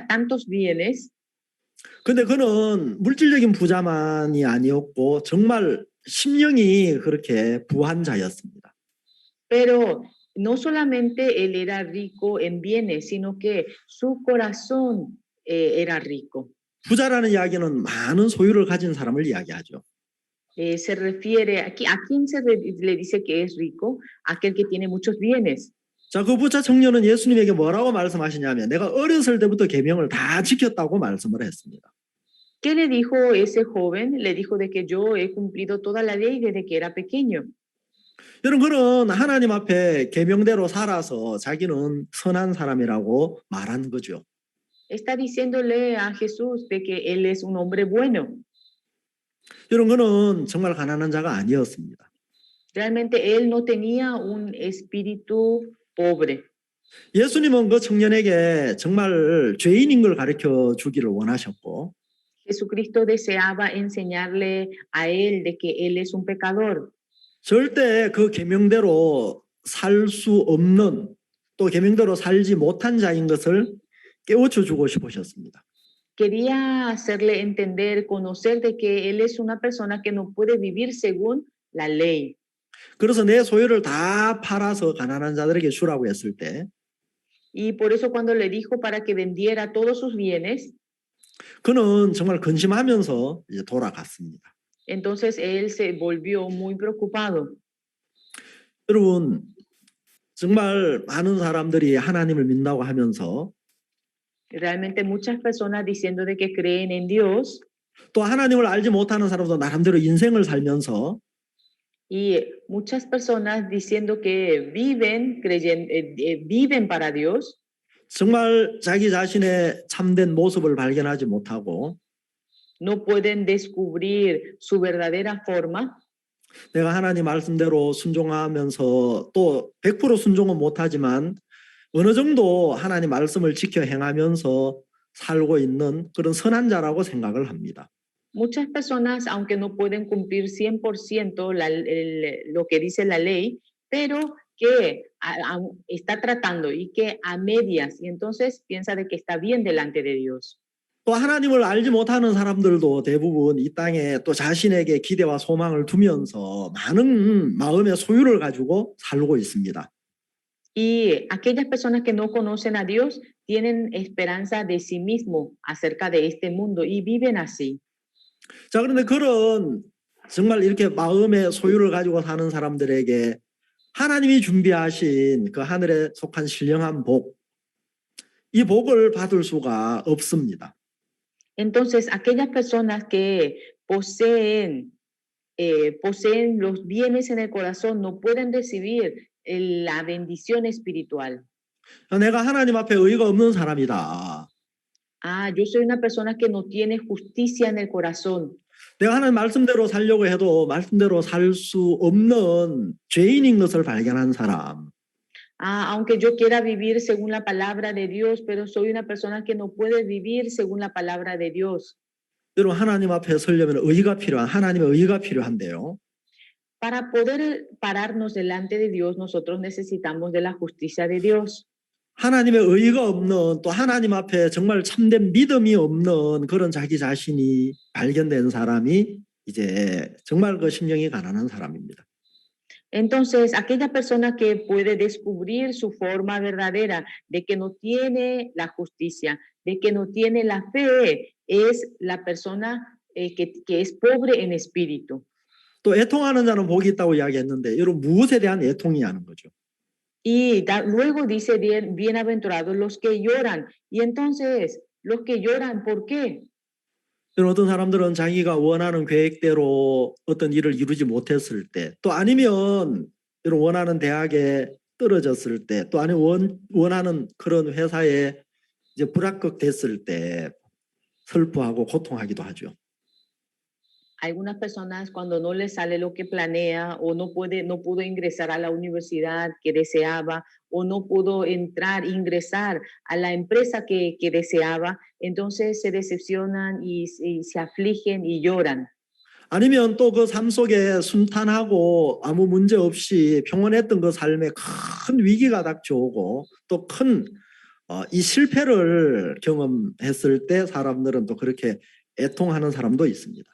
tantos bienes. 근데 그는 물질적인 부자만이 아니었고 정말 심령이 그렇게 부한 자였습니다. Pero no solamente él era rico en bienes, sino que su corazón era rico. 부자라는 이야기는 많은 소유를 가진 사람을 이야기하죠. Se refiere, ¿a quién le dice que es rico? Aquel que tiene muchos bienes. 자, 그 부자 청년은 예수님에게 뭐라고 말씀하시냐면 내가 어렸을 때부터 계명을 다 지켰다고 말씀을 했습니다. ¿Qué le dijo ese joven? Le dijo de que yo he cumplido toda la ley desde que era pequeño. 여러분 그는 하나님 앞에 계명대로 살아서 자기는 선한 사람이라고 말한 거죠. Está diciéndole a Jesús de que él es un hombre bueno. 여러분 그는 정말 가난한 자가 아니었습니다. Realmente él no tenía un espíritu pobre. 예수님은 그 청년에게 정말 죄인인 걸 가르쳐 주기를 원하셨고 Jesucristo deseaba enseñarle a él de que él es un pecador. 절대 그 계명대로 살 수 없는 또 계명대로 살지 못한 자인 것을 깨우쳐 주고 싶으셨습니다. Quería hacerle entender, conocer de que él es una persona que no puede vivir según la ley. 그래서 내 소유를 다 팔아서 가난한 자들에게 주라고 했을 때 Y por eso cuando le dijo para que vendiera todos sus bienes, 그는 정말 근심하면서 이제 돌아갔습니다. entonces él se volvió muy preocupado. 여러분 정말 많은 사람들이 하나님을 믿는다고 하면서 Realmente muchas personas diciendo de que creen en Dios 또 하나님을 알지 못하는 사람도 나름대로 인생을 살면서 y muchas personas diciendo que viven viven para Dios, 정말 자기 자신의 참된 모습을 발견하지 못하고 no pueden descubrir su verdadera forma. 내가 하나님 말씀대로 순종하면서 또 100% 순종은 못하지만 어느 정도 하나님 말씀을 지켜 행하면서 살고 있는 그런 선한 자라고 생각을 합니다. Muchas personas, aunque no pueden cumplir 100% lo que dice la ley, pero que está tratando y que a medias, y entonces piensa de que está bien delante de Dios. 또 하나님을 알지 못하는 사람들도 대부분 이 땅에 또 자신에게 기대와 소망을 두면서 많은 마음의 소유를 가지고 살고 있습니다. Y aquellas personas que no conocen a Dios tienen esperanza de sí mismo acerca de este mundo y viven así. 자, 그런데 그런 정말 이렇게 마음의 소유를 가지고 사는 사람들에게 하나님이 준비하신 그 하늘에 속한 신령한 복, 이 복을 받을 수가 없습니다. Entonces, aquellas personas que poseen los bienes en el corazón no pueden recibir la bendición espiritual. 내가 하나님 앞에 의가 없는 사람이다. Ah, yo soy una persona que no tiene justicia en el corazón. 내가 하나님 말씀대로 살려고 해도 말씀대로 살 수 없는 죄인인 것을 발견한 사람. Ah, aunque yo quiera vivir según la palabra de Dios, pero soy una persona que no puede vivir según la palabra de Dios. 여러분, 하나님 앞에 서려면 의가 필요한, 하나님의 의가 필요한데요. Para poder pararnos delante de Dios, nosotros necesitamos de la justicia de Dios. 하나님의 의가 없는, 또 하나님 앞에 정말 참된 믿음이 없는 그런 자기 자신이 발견된 사람이 이제 정말 그 심령이 가난한 사람입니다. Entonces, aquella persona que puede descubrir su forma verdadera de que no tiene la justicia, de que no tiene la fe, es la persona que es pobre en espíritu. 또 애통하는 자는 복이 있다고 이야기했는데 여러분 무엇에 대한 애통이냐는 거죠. Y luego dice, bienaventurados los que lloran. Y entonces, los que lloran, ¿por qué? 어떤 사람들은 자기가 원하는 계획대로 어떤 일을 이루지 못했을 때, 또 아니면 원하는 대학에 떨어졌을 때, 또 아니면 원하는 그런 회사에 이제 불합격됐을 때 슬퍼하고 고통하기도 하죠. Algunas personas cuando no les sale lo que planea o no pudo ingresar a la universidad que deseaba o no pudo ingresar a la empresa que deseaba, entonces se decepcionan y se afligen y lloran. 아니면 또 그 삶 속에 순탄하고 아무 문제 없이 평온했던 그 삶에 큰 위기가 닥쳐오고 또 큰 이 실패를 경험했을 때 사람들은 또 그렇게 애통하는 사람도 있습니다.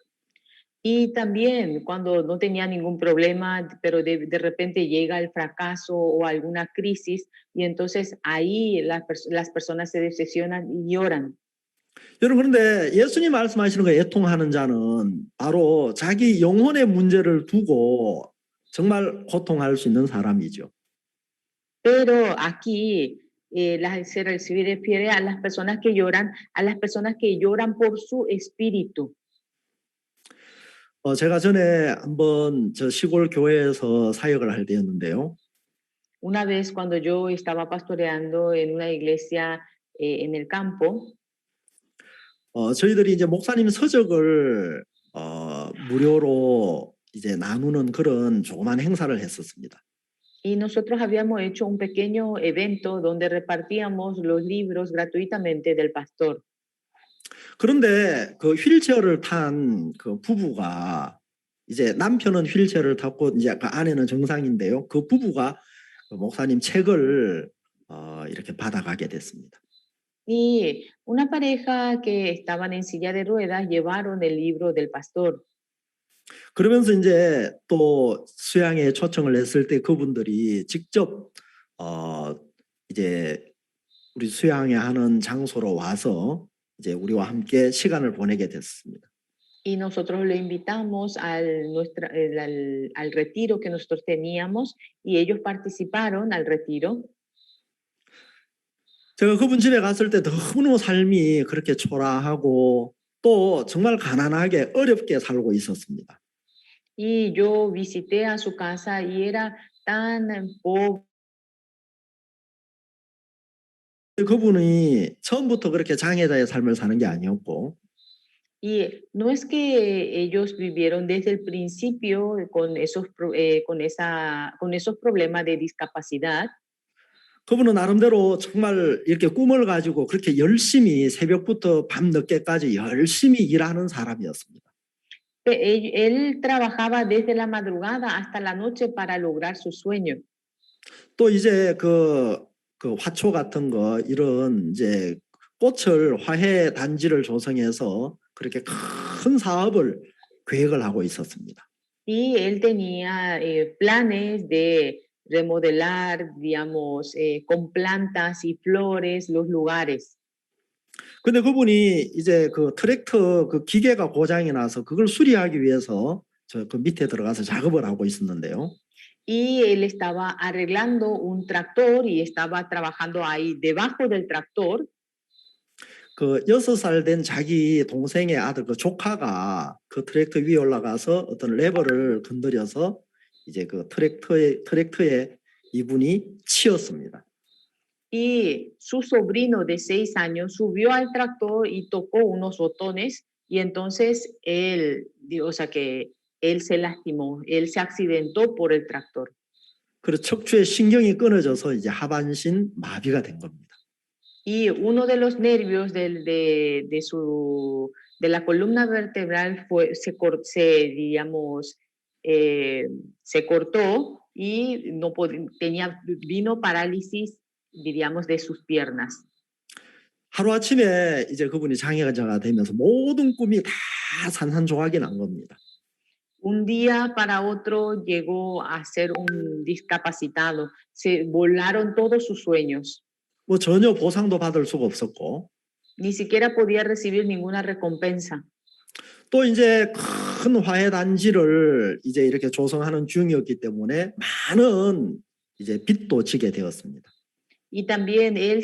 Y también cuando no tenía ningún problema, pero de repente llega el fracaso o alguna crisis y entonces ahí las personas se decepcionan y lloran. 여러분, 그런데 예수님 말씀하시는 거 애통하는 자는 바로 자기 영혼의 문제를 두고 정말 고통할 수 있는 사람이죠. Pero aquí se refiere a las personas que lloran, a las personas que lloran por su espíritu. 제가 전에 한번 저 시골 교회에서 사역을 할 때였는데요. Una vez cuando yo estaba pastoreando en una iglesia en el campo, 저희들이 이제 목사님 서적을 무료로 이제 나누는 그런 조그만 행사를 했었습니다. y nosotros habíamos hecho un pequeño evento donde repartíamos los libros gratuitamente del pastor. 그런데 그 휠체어를 탄 그 부부가 이제 남편은 휠체어를 탔고 이제 그 아내는 정상인데요. 그 부부가 그 목사님 책을 이렇게 받아가게 됐습니다. Y una pareja que estaban en silla de ruedas llevaron el libro del pastor. 그러면서 이제 또 수양회 초청을 했을 때 그분들이 직접 이제 우리 수양회 하는 장소로 와서 이제 우리와 함께 시간을 보내게 됐습니다. Y nosotros le invitamos al retiro que nosotros teníamos y ellos participaron al retiro. 제가 그분 집에 갔을 때 너무너무 삶이 그렇게 초라하고 또 정말 가난하게 어렵게 살고 있었습니다. Y yo visité a su casa y era tan pobre. 그분이 처음부터 그렇게 장애자의 삶을 사는 게 아니었고 Y no es que ellos vivieron desde el principio con con esos problemas de discapacidad. 그분은 나름대로 정말 이렇게 꿈을 가지고 그렇게 열심히 새벽부터 밤늦게까지 열심히 일하는 사람이었습니다. Él trabajaba desde la madrugada hasta la noche para lograr su sueño. 또 이제 그 화초 같은 거 이런 이제 꽃을 화훼 단지를 조성해서 그렇게 큰 사업을 계획을 하고 있었습니다. Y él tenía planes de remodelar, digamos, con plantas y flores los lugares. 근데 그분이 이제 그 트랙터 그 기계가 고장이 나서 그걸 수리하기 위해서 저 그 밑에 들어가서 작업을 하고 있었는데요. Y él estaba arreglando un tractor y estaba trabajando ahí debajo del tractor. 그 6살 된 자기 동생의 아들 그 조카가 그 트랙터 위에 올라가서 어떤 레버를 건드려서 이제 그 트랙터에 이분이 치였습니다. Y su sobrino de 6 años subió al tractor y tocó unos botones y entonces o sea que él se lastimó, él se accidentó por el tractor. 그래서 척추의 신경이 끊어져서 이제 하반신 마비가 된 겁니다. Y uno de los nervios de la columna vertebral digamos, se cortó y no vino parálisis, diríamos, de sus piernas. 하루아침에 이제 그분이 장애가 되면서 모든 꿈이 다 산산조각이 난 겁니다. Un día para otro llegó a ser un discapacitado. Se volaron todos sus sueños. 뭐 전혀 보상도 받을 수가 없었고 Ni siquiera podía recibir ninguna recompensa. 또 이제 큰 화훼 단지를 이제 이렇게 조성하는 중이었기 때문에 많은 이제 빚도 지게 되었습니다. Y también él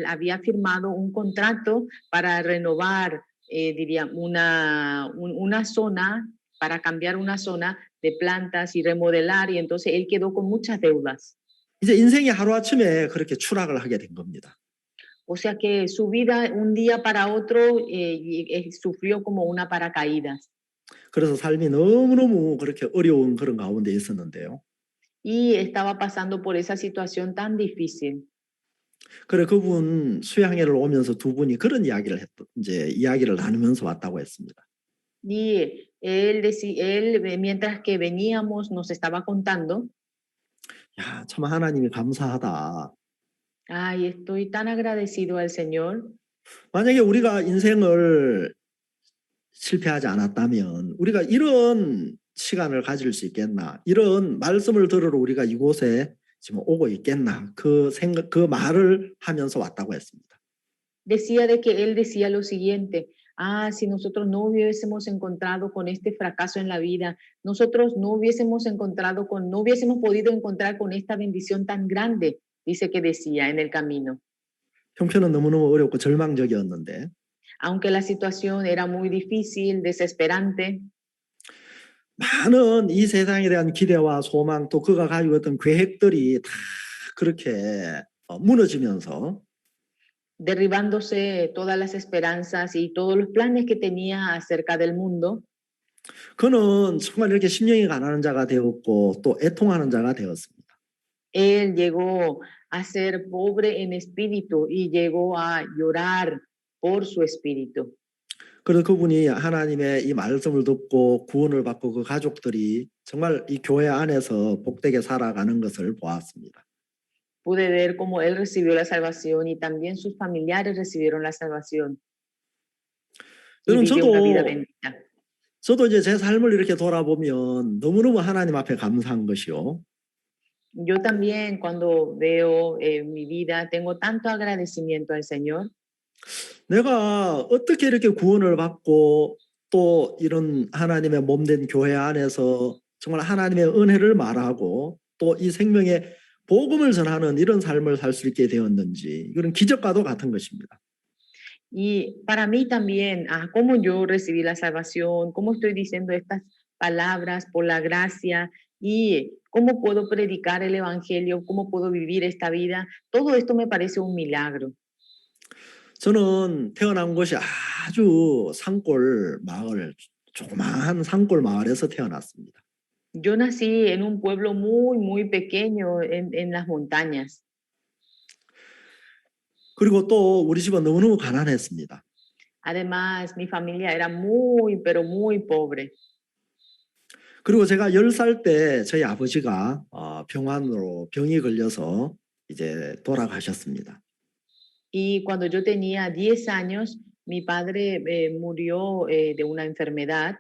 había firmado un contrato para renovar, una zona, para cambiar una zona de plantas y remodelar, y entonces él quedó con muchas deudas. 이제 인생이 하루아침에 그렇게 추락을 하게 된 겁니다. O sea que su vida un día para otro sufrió como una paracaídas. 그래서 삶이 너무너무 그렇게 어려운 그런 가운데 있었는데요. Y estaba pasando por esa situación tan difícil. 그래 그분 수양회를 오면서 두 분이 그런 이제 이야기를 나누면서 왔다고 했습니다. Y mientras que veníamos, nos estaba contando, 야, 참 하나님이 감사하다. ay, estoy tan agradecido al Señor. 만약에 우리가 인생을 실패하지 않았다면 우리가 이런 시간을 가질 수 있겠나? 이런 말씀을 들으러 우리가 이곳에 지금 오고 있겠나? 그 말을 하면서 왔다고 했습니다. Decía de que él decía lo siguiente: si nosotros no hubiésemos encontrado con este fracaso en la vida, nosotros no hubiésemos podido encontrar con esta bendición tan grande, dice que decía en el camino. 형편은 너무너무 어렵고 절망적이었는데 Aunque la situación era muy difícil, desesperante, 많은 이 세상에 대한 기대와 소망 또 그가 가지고 있던 계획들이 다 그렇게 무너지면서 derribándose todas las esperanzas y todos los planes que tenía acerca del mundo, 그는 정말 이렇게 심령이 가난한 자가 되었고 또 애통하는 자가 되었습니다. él llegó a ser pobre en espíritu y llegó a llorar por su espíritu. 그래서 그분이 하나님의 이 말씀을 듣고 구원을 받고 그 가족들이 정말 이 교회 안에서 복되게 살아가는 것을 보았습니다. Pude ver cómo él recibió la salvación y también sus familiares recibieron la salvación y 저는 vivió una vida bendita. 저도 이제 제 삶을 이렇게 돌아보면 너무너무 하나님 앞에 감사한 것이요. Yo también cuando veo mi vida tengo tanto agradecimiento al Señor. 내가 어떻게 이렇게 구원을 받고 또 이런 하나님의 몸된 교회 안에서 정말 하나님의 은혜를 말하고 또 이 생명의 복음을 전하는 이런 삶을 살 수 있게 되었는지 이런 기적과도 같은 것입니다. Y para mí también, cómo yo recibí la salvación, cómo estoy diciendo estas palabras por la gracia y cómo puedo predicar el evangelio, cómo puedo vivir esta vida, todo esto me parece un milagro. 저는 태어난 곳이 아주 산골 마을, 조그마한 산골 마을에서 태어났습니다. Yo nací en un pueblo muy, muy pequeño en las montañas. 그리고 또 우리 집은 너무너무 가난했습니다. Además, mi familia era muy, pero muy pobre. 그리고 제가 10살 때 저희 아버지가 병환으로 병이 걸려서 이제 돌아가셨습니다. Y cuando yo tenía 10 años, mi padre murió de una enfermedad.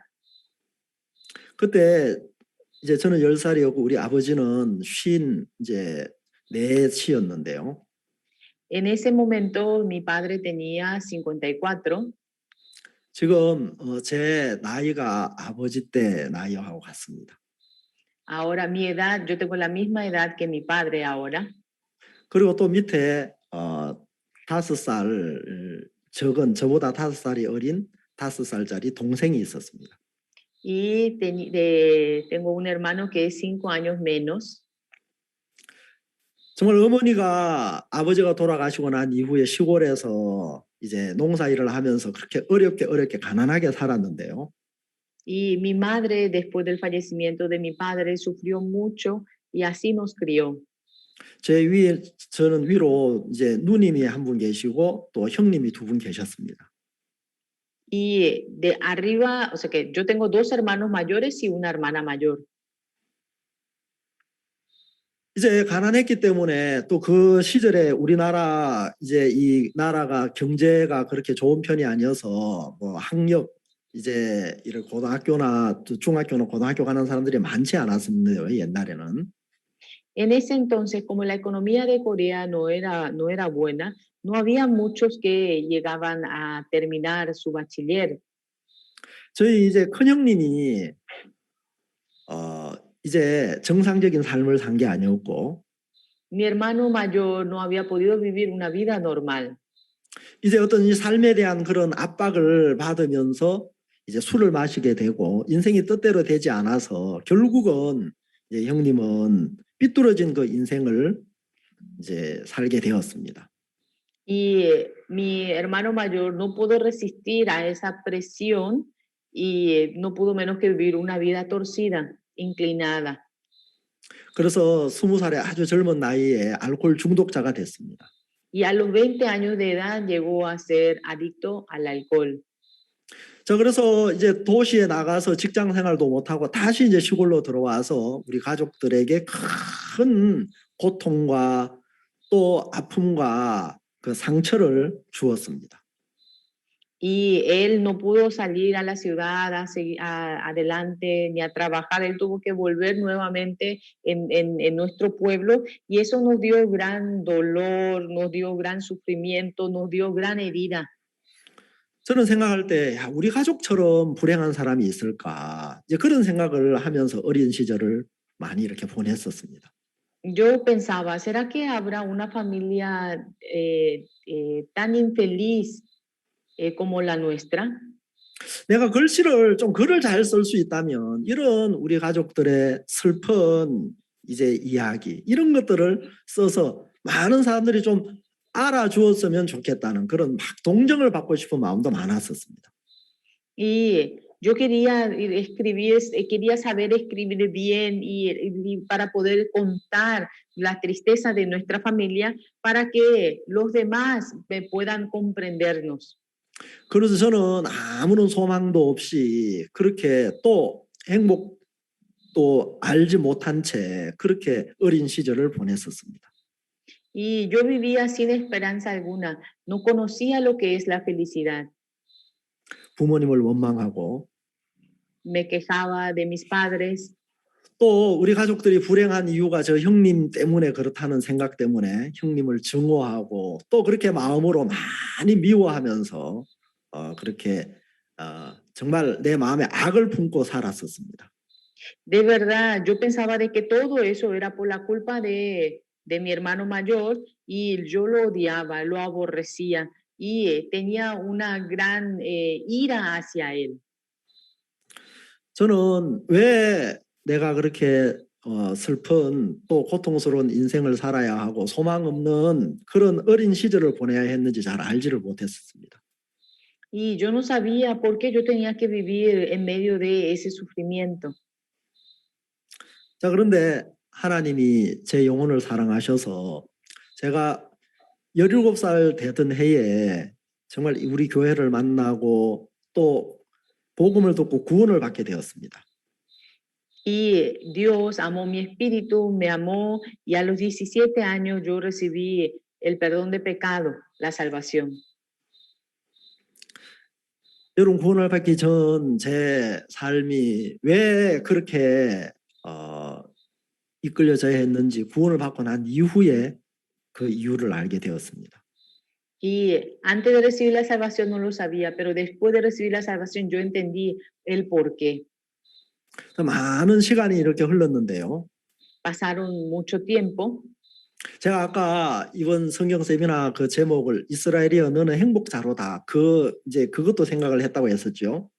그때 이제 저는 10살이었고 우리 아버지는 이제 4였는데요. En ese momento, mi padre tenía 54. 지금 제 나이가 아버지 때 나이하고 같습니다. Ahora mi edad, yo tengo la misma edad que mi padre ahora. 그리고 또 밑에 5살 적은 저보다 5살이 어린 5살짜리 동생이 있었습니다. Y tengo un hermano que es 5 años menos. 정말 어머니가 아버지가 돌아가시고 난 이후에 시골에서 이제 농사일을 하면서 그렇게 어렵게 가난하게 살았는데요. Y mi madre, después del fallecimiento de mi padre, sufrió mucho y así nos crió. 저는 위로 이제 누님이 한 분 계시고 또 형님이 2분 계셨습니다. Y de arriba, o sea que yo tengo 2 hermanos mayores y una hermana mayor. 이제 가난했기 때문에 또 그 시절에 우리나라 이제 이 나라가 경제가 그렇게 좋은 편이 아니어서 뭐 학력 이제 이런 고등학교나 또 중학교나 고등학교 가는 사람들이 많지 않았습니다. 옛날에는. En ese entonces, como la economía de Corea no era buena, no había muchos que llegaban a terminar su bachiller. 저희 이제 큰형님이 이제 정상적인 삶을 산 게 아니었고 Mi hermano mayor no había podido vivir una vida normal. 이제 어떤 이 삶에 대한 그런 압박을 받으면서 이제 술을 마시게 되고 인생이 뜻대로 되지 않아서 결국은 이제 형님은 삐뚤어진 그 인생을 이제 살게 되었습니다. Y mi hermano mayor no pudo resistir a esa presión y no pudo menos que vivir una vida torcida, inclinada. 그래서 20살의 아주 젊은 나이에 알코올 중독자가 됐습니다. Y a los 20 años de edad llegó a ser adicto al alcohol. 자, 그래서 이제 도시에 나가서 직장 생활도 못하고 다시 이제 시골로 들어와서 우리 가족들에게 큰 고통과 또 아픔과 그 상처를 주었습니다. Y él no pudo salir a la ciudad a seguir adelante ni a trabajar, él tuvo que volver nuevamente en nuestro pueblo y eso nos dio gran dolor, nos dio gran sufrimiento, nos dio gran herida. 저는 생각할 때 야, 우리 가족처럼 불행한 사람이 있을까 이제 그런 생각을 하면서 어린 시절을 많이 이렇게 보냈었습니다. Yo pensaba, ¿será que habrá una familia tan infeliz como la nuestra? 내가 글을 잘 쓸 수 있다면 이런 우리 가족들의 슬픈 이제 이야기 이런 것들을 써서 많은 사람들이 좀 알아주었으면 좋겠다는 그런 막 동정을 받고 싶은 마음도 많았었습니다. Y yo quería escribir, quería saber escribir bien y para poder contar la tristeza de nuestra familia para que los demás puedan comprendernos. 그래서 저는 아무런 소망도 없이 그렇게 또 행복도 알지 못한 채 그렇게 어린 시절을 보냈었습니다. Y yo vivía sin esperanza alguna, no conocía lo que es la felicidad. 부모님을 원망하고 Me quejaba de mis padres. 또 우리 가족들이 불행한 이유가 저 형님 때문에 그렇다는 생각 때문에 형님을 증오하고 또 그렇게 마음으로 많이 미워하면서 그렇게 정말 내 마음에 악을 품고 살았었습니다. De verdad, yo pensaba de que todo eso era por la culpa de mi hermano mayor y yo lo odiaba, lo aborrecía y tenía una gran ira hacia él. 저는 왜 내가 그렇게 슬픈 또 고통스러운 인생을 살아야 하고 소망 없는 그런 어린 시절을 보내야 했는지 잘 알지를 못했습니다. Y yo no sabía por qué yo tenía que vivir en medio de ese sufrimiento. 자, 그런데 하나님이 제 영혼을 사랑하셔서 제가 17살 되던 해에 정말 우리 교회를 만나고 또 복음을 듣고 구원을 받게 되었습니다. Y Dios amó mi espíritu, me amó y a los 17 años yo recibí el perdón de pecado, la salvación. 여러분, 구원을 받기 전 제 삶이 왜 그렇게 이끌려져야 했는지 구원을 받고 난 이후에 그 이유를 알게 되었습니다. Y antes de recibir la salvación no lo sabía, pero después de recibir la salvación yo entendí el por qué. 많은 시간이 이렇게 흘렀는데요. Pasaron mucho tiempo. 제가 아까 이번 성경 세미나 그 제목을 이스라엘이여 너는 행복자로다. 이제 그것도 생각을 했다고 했었죠.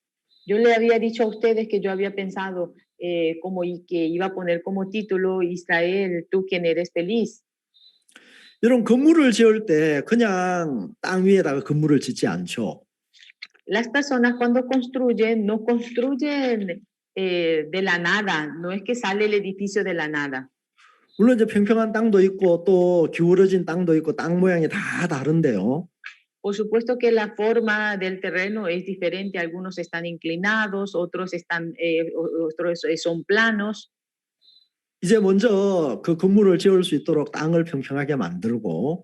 Yo le había dicho a ustedes que yo había pensado y que iba a poner como título Israel, tú quien eres feliz. 이런 건물을 지을 때 그냥 땅 위에다가 건물을 짓지 않죠. Las personas cuando construyen, no construyen de la nada, no es que sale el edificio de la nada. 물론 이제 평평한 땅도 있고 또 기울어진 땅도 있고 땅 모양이 다 다른데요. Por supuesto que la forma del terreno es diferente, algunos están inclinados, otros son planos. 이제 먼저 그 건물을 지을 수 있도록 땅을 평평하게 만들고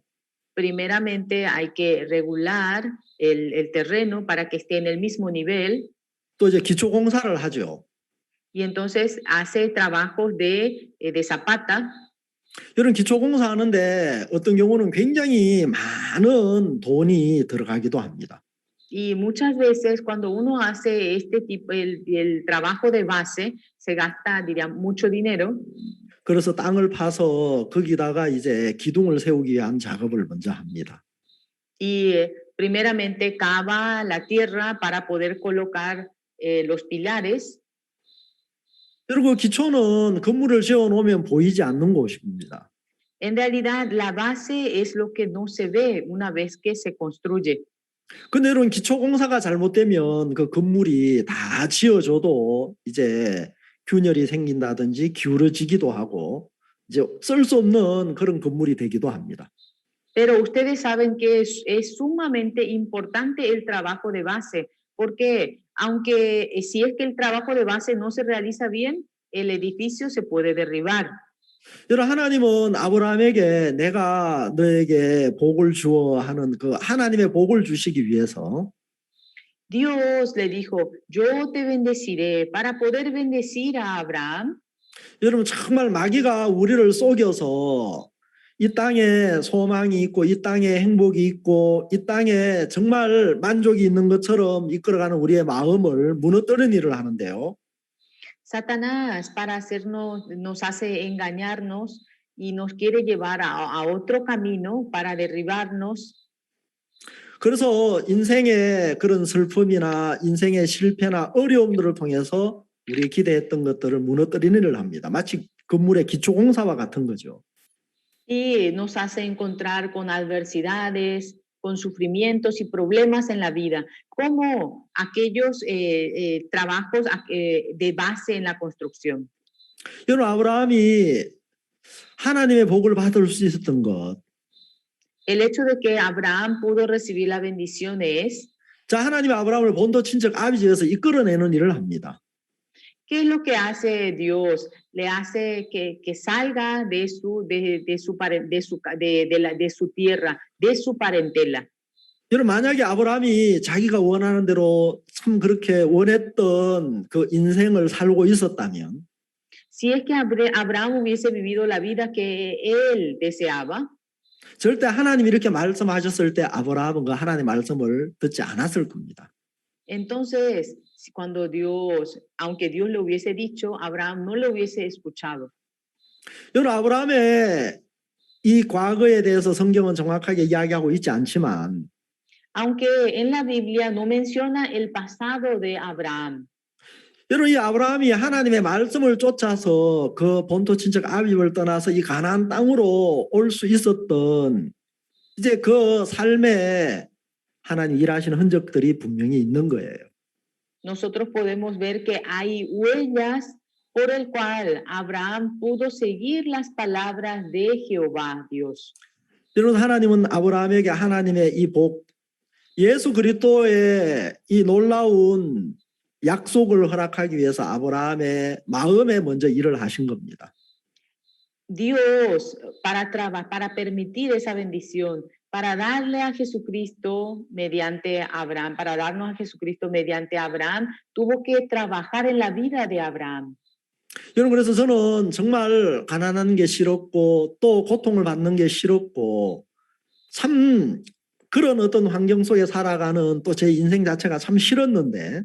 Primeramente hay que regular el terreno para que esté en el mismo nivel 또 이제 기초 공사를 하죠. y entonces hace trabajos de zapata. 이런 기초 공사하는데 어떤 경우는 굉장히 많은 돈이 들어가기도 합니다. Y muchas veces cuando uno hace este tipo, el trabajo de base, se gasta, diría, mucho dinero. 그래서 땅을 파서 거기다가 이제 기둥을 세우기 위한 작업을 먼저 합니다. Y primeramente cava la tierra para poder colocar los pilares. 그리고 기초는 건물을 지어 놓으면 보이지 않는 곳입니다. En realidad, la base es lo que no se ve una vez que se construye. 근데 이런 기초 공사가 잘못되면 그 건물이 다 지어져도 이제 균열이 생긴다든지 기울어지기도 하고 이제 쓸 수 없는 그런 건물이 되기도 합니다. Pero ustedes saben que es sumamente importante el trabajo de base, porque aunque si es que el trabajo de base no se realiza bien, el edificio se puede derribar. 여러분, 하나님은 아브라함에게 내가 너에게 복을 주어 하는 그 하나님의 복을 주시기 위해서 Dios le dijo, yo te bendeciré para poder bendecir a Abraham. 여러분, 정말 마귀가 우리를 속여서 이 땅에 소망이 있고 이 땅에 행복이 있고 이 땅에 정말 만족이 있는 것처럼 이끌어가는 우리의 마음을 무너뜨리는 일을 하는데요. Satanás nos hace engañarnos y nos quiere llevar a otro camino para derribarnos. 그래서 인생의 그런 슬픔이나 인생의 실패나 어려움들을 통해서 우리 기대했던 것들을 무너뜨리는 일을 합니다. 마치 건물의 기초 공사와 같은 거죠. Y nos hace encontrar con adversidades, con sufrimientos y problemas en la vida, como aquellos trabajos de base en la construcción. 여러분, 아브라함이 하나님의 복을 받을 수 있었던 것. El hecho de que Abraham pudo recibir la bendición es, 자, 하나님이 아브라함을 본토 친척 아비지에서 이끌어내는 일을 합니다. ¿qué es lo que hace Dios? Le hace que salga de su tierra, de su parentela. 여러분, 만약에 아브라함이 자기가 원하는 대로 참 그렇게 원했던 그 인생을 살고 있었다면 Si es que Abraham hubiese vivido la vida que él deseaba, 절대 하나님이 이렇게 말씀하셨을 때 아브라함은 그 하나님의 말씀을 듣지 않았을 겁니다. entonces cuando aunque Dios le hubiese dicho, Abraham no le hubiese escuchado. 여러분, 아브라함의 이 과거에 대해서 성경은 정확하게 이야기하고 있지 않지만 Aunque en la Biblia no menciona el pasado de Abraham, 여러분 이 아브라함이 하나님의 말씀을 쫓아서 그 본토 친척 아비집을 떠나서 이 가나안 땅으로 올 수 있었던 이제 그 삶에 하나님 일하시는 흔적들이 분명히 있는 거예요. Nosotros podemos ver que hay huellas por el cual Abraham pudo seguir las palabras de Jehová Dios. 여러분 하나님은 아브라함에게 하나님의 이 복, 예수 그리스도의 이 놀라운 약속을 허락하기 위해서 아브라함의 마음에 먼저 일을 하신 겁니다. Dios, para permitir esa bendición, para darle a Jesucristo mediante Abraham, para darnos a Jesucristo mediante Abraham, tuvo que trabajar en la vida de Abraham. 여러분 그래서 저는 정말 가난한 게 싫었고 또 고통을 받는 게 싫었고 참 그런 어떤 환경 속에 살아가는 또 제 인생 자체가 참 싫었는데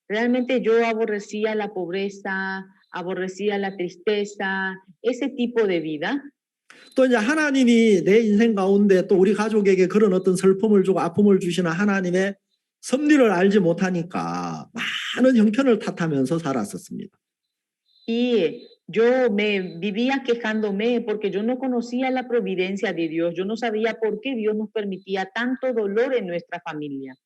Realmente yo aborrecía la pobreza, aborrecía la tristeza, ese tipo de vida. 또 이제 하나님이 내 인생 가운데 또 우리 가족에게 그런 어떤 슬픔을 주고 아픔을 주시는 하나님의 섭리를 알지 못하니까 많은 형편을 탓하면서 살았었습니다. Y yo me vivía quejándome porque yo no conocía la providencia de Dios. Yo no sabía por qué Dios nos permitía tanto dolor en nuestra familia.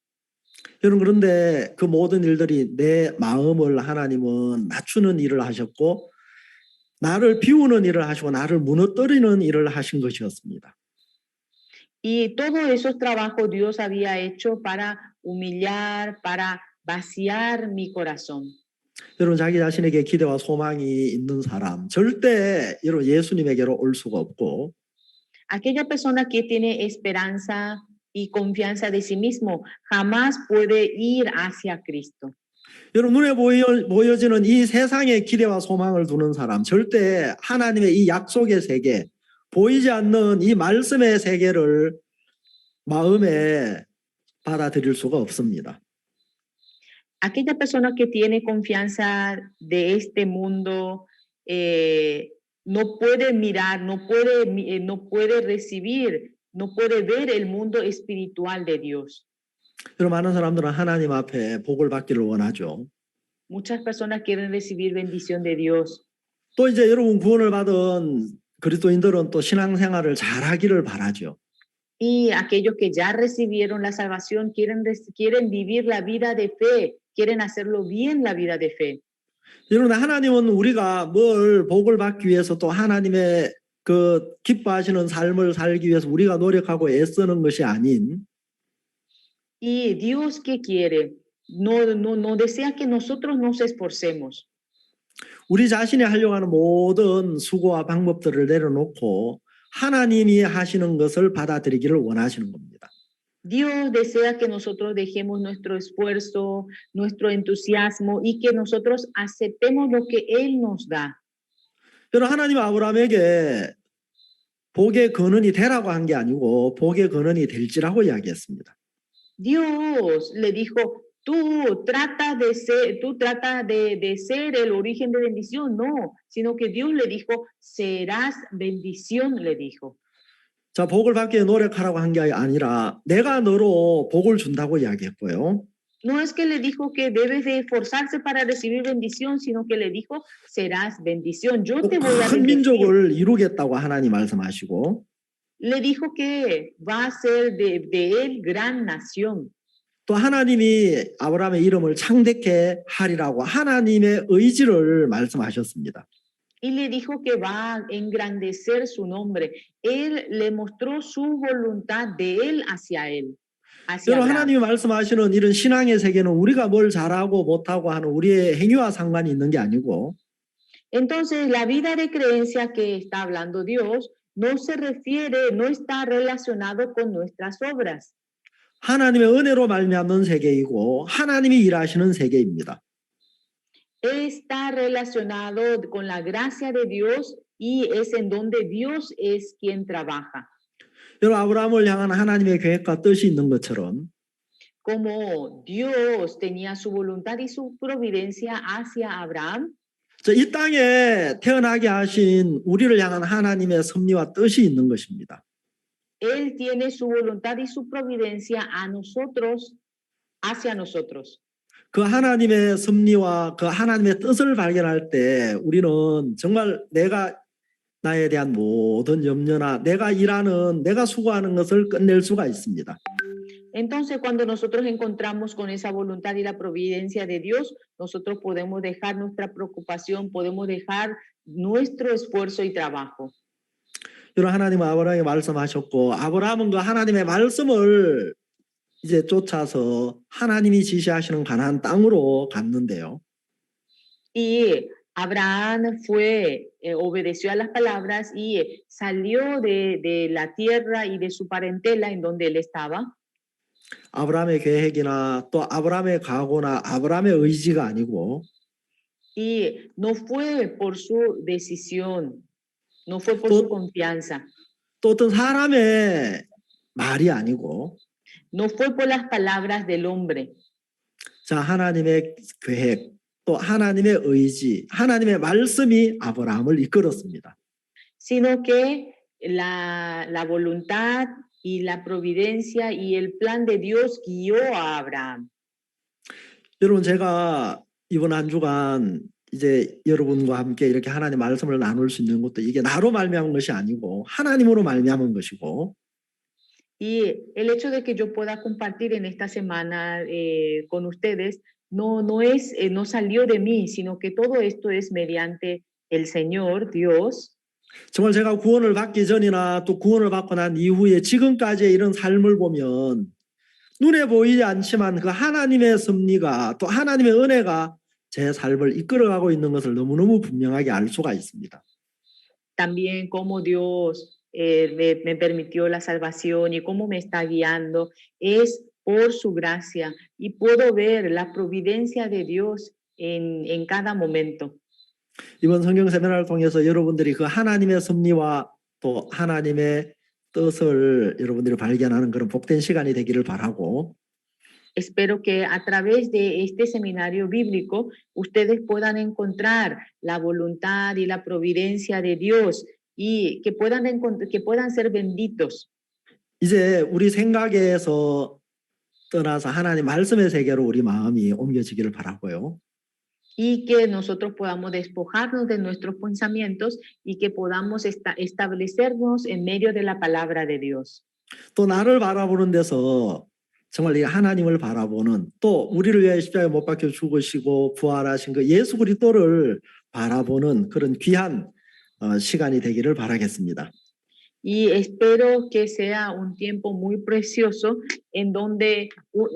여러분 그런데 그 모든 일들이 내 마음을 하나님은 낮추는 일을 하셨고 나를 비우는 일을 하시고 나를 무너뜨리는 일을 하신 것이었습니다. Y todos esos trabajos Dios había hecho para humillar, para vaciar mi corazón. 여러분 자기 자신에게 기대와 소망이 있는 사람 절대 여러분 예수님에게로 올 수가 없고 Aquella persona que tiene esperanza y confianza de sí mismo jamás puede ir hacia Cristo. 여러분 눈에 보여지는 이 세상의 기대와 소망을 두는 사람 절대 하나님의 이 약속의 세계 보이지 않는 이 말씀의 세계를 마음에 받아들일 수가 없습니다. Aquella persona que tiene confianza de este mundo no puede mirar, no puede recibir, no puede ver el mundo espiritual de Dios. 여러분 많은 사람들은 하나님 앞에 복을 받기를 원하죠. Muchas personas quieren recibir bendición de Dios. 또 이제 여러분 구원을 받은 그리스도인들은 또 신앙생활을 잘하기를 바라죠. Y aquellos que ya recibieron la salvación quieren vivir la vida de fe, quieren hacerlo bien la vida de fe. 여러분 하나님은 우리가 뭘 복을 받기 위해서 또 하나님의 그 기뻐하시는 삶을 살기 위해서 우리가 노력하고 애쓰는 것이 아닌 Y Dios, ¿qué quiere? No desea que nosotros nos esforcemos. 우리 자신이 하려고 하는 모든 수고와 방법들을 내려놓고 하나님이 하시는 것을 받아들이기를 원하시는 겁니다. Dios desea que nosotros dejemos nuestro esfuerzo, nuestro entusiasmo y que nosotros aceptemos lo que Él nos da. 여러분 하나님 아브라함에게 복의 근원이 되라고 한 게 아니고 복의 근원이 될지라고 이야기했습니다. Dios le dijo, tú trata de ser el origen de bendición, no, sino que Dios le dijo, serás bendición, le dijo. 자, 복을 받기 위해 노력하라고 한 게 아니라 내가 너로 복을 준다고 이야기했고요. No es que le dijo que debes de esforzarse para recibir bendición, sino que le dijo, serás bendición. Yo te voy a 큰 bendecir. 민족을 이루겠다고 하나님 말씀하시고 Le dijo que va a ser de él gran nación. 또 하나님이 아브라함의 이름을 창대케 하리라고 하나님의 의지를 말씀하셨습니다. Y le dijo que va a engrandecer su nombre. Él le mostró su voluntad de él hacia él. hacia 여러분 Abraham. 하나님이 말씀하시는 이런 신앙의 세계는 우리가 뭘 잘하고 못하고 하는 우리의 행위와 상관이 있는 게 아니고 Entonces, la vida de creencia que está hablando Dios no se refiere, no está relacionado con nuestras obras. 하나님의 은혜로 말미암는 세계이고 하나님이 일하시는 세계입니다. Está relacionado con la gracia de Dios y es en donde Dios es quien trabaja. 여러분 아브라함을 향한 하나님의 계획과 뜻이 있는 것처럼 Como Dios tenía su voluntad y su providencia hacia Abraham, 이 땅에 태어나게 하신 우리를 향한 하나님의 섭리와 뜻이 있는 것입니다. Él tiene su voluntad y su providencia a nosotros, hacia nosotros. 그 하나님의 섭리와 그 하나님의 뜻을 발견할 때 우리는 정말 내가 나에 대한 모든 염려나 내가 일하는 내가 수고하는 것을 끝낼 수가 있습니다. Entonces, cuando nosotros encontramos con esa voluntad y la providencia de Dios, nosotros podemos dejar nuestra preocupación, podemos dejar nuestro esfuerzo y trabajo. 이런 하나님은 아브라함에게 말씀하셨고 아브라함은 그 하나님의 말씀을 이제 쫓아서 하나님이 지시하시는 가나안 땅으로 갔는데요. Y Abraham obedeció a las palabras y salió de la tierra y de su parentela en donde él estaba. 아브라함의 계획이나 또 아브라함의 각오나 아브라함의 의지가 아니고 Y no fue por su decisión, no fue por 또, su confianza, 또 어떤 사람의 말이 아니고 no fue por las palabras del hombre, 자 하나님의 계획 또 하나님의 의지 하나님의 말씀이 아브라함을 이끌었습니다. sino que la voluntad y la providencia y el plan de Dios guió a Abraham. 여러분 제가 이번 한 주간 이제 여러분과 함께 이렇게 하나님 말씀을 나눌 수 있는 것도 이게 나로 말미암은 것이 아니고 하나님으로 말미암은 것이고 Y el hecho de que yo pueda compartir en esta semana con ustedes no salió de mí, sino que todo esto es mediante el Señor, Dios. 정말 제가 구원을 받기 전이나 또 구원을 받고 난 이후에 지금까지의 이런 삶을 보면 눈에 보이지 않지만 그 하나님의 섭리가 또 하나님의 은혜가 제 삶을 이끌어가고 있는 것을 너무너무 분명하게 알 수가 있습니다. También cómo Dios me permitió la salvación y cómo me está guiando es por su gracia y puedo ver la providencia de Dios en cada momento. 이번 성경 세미나를 통해서 여러분들이 그 하나님의 섭리와 또 하나님의 뜻을 여러분들이 발견하는 그런 복된 시간이 되기를 바라고 Espero que a través de este seminario bíblico ustedes puedan encontrar la voluntad y la providencia de Dios y que puedan ser benditos. 이제 우리 생각에서 떠나서 하나님 말씀의 세계로 우리 마음이 옮겨지기를 바라고요. Y que nosotros podamos despojarnos de nuestros pensamientos y que podamos establecernos en medio de la palabra de Dios. 또 나를 바라보는 데서 정말 이 하나님을 바라보는 또 우리를 위해 십자가에 못 박혀 죽으시고 부활하신 그 예수 그리스도를 바라보는 그런 귀한 시간이 되기를 바라겠습니다. Y espero que sea un tiempo muy precioso en donde uno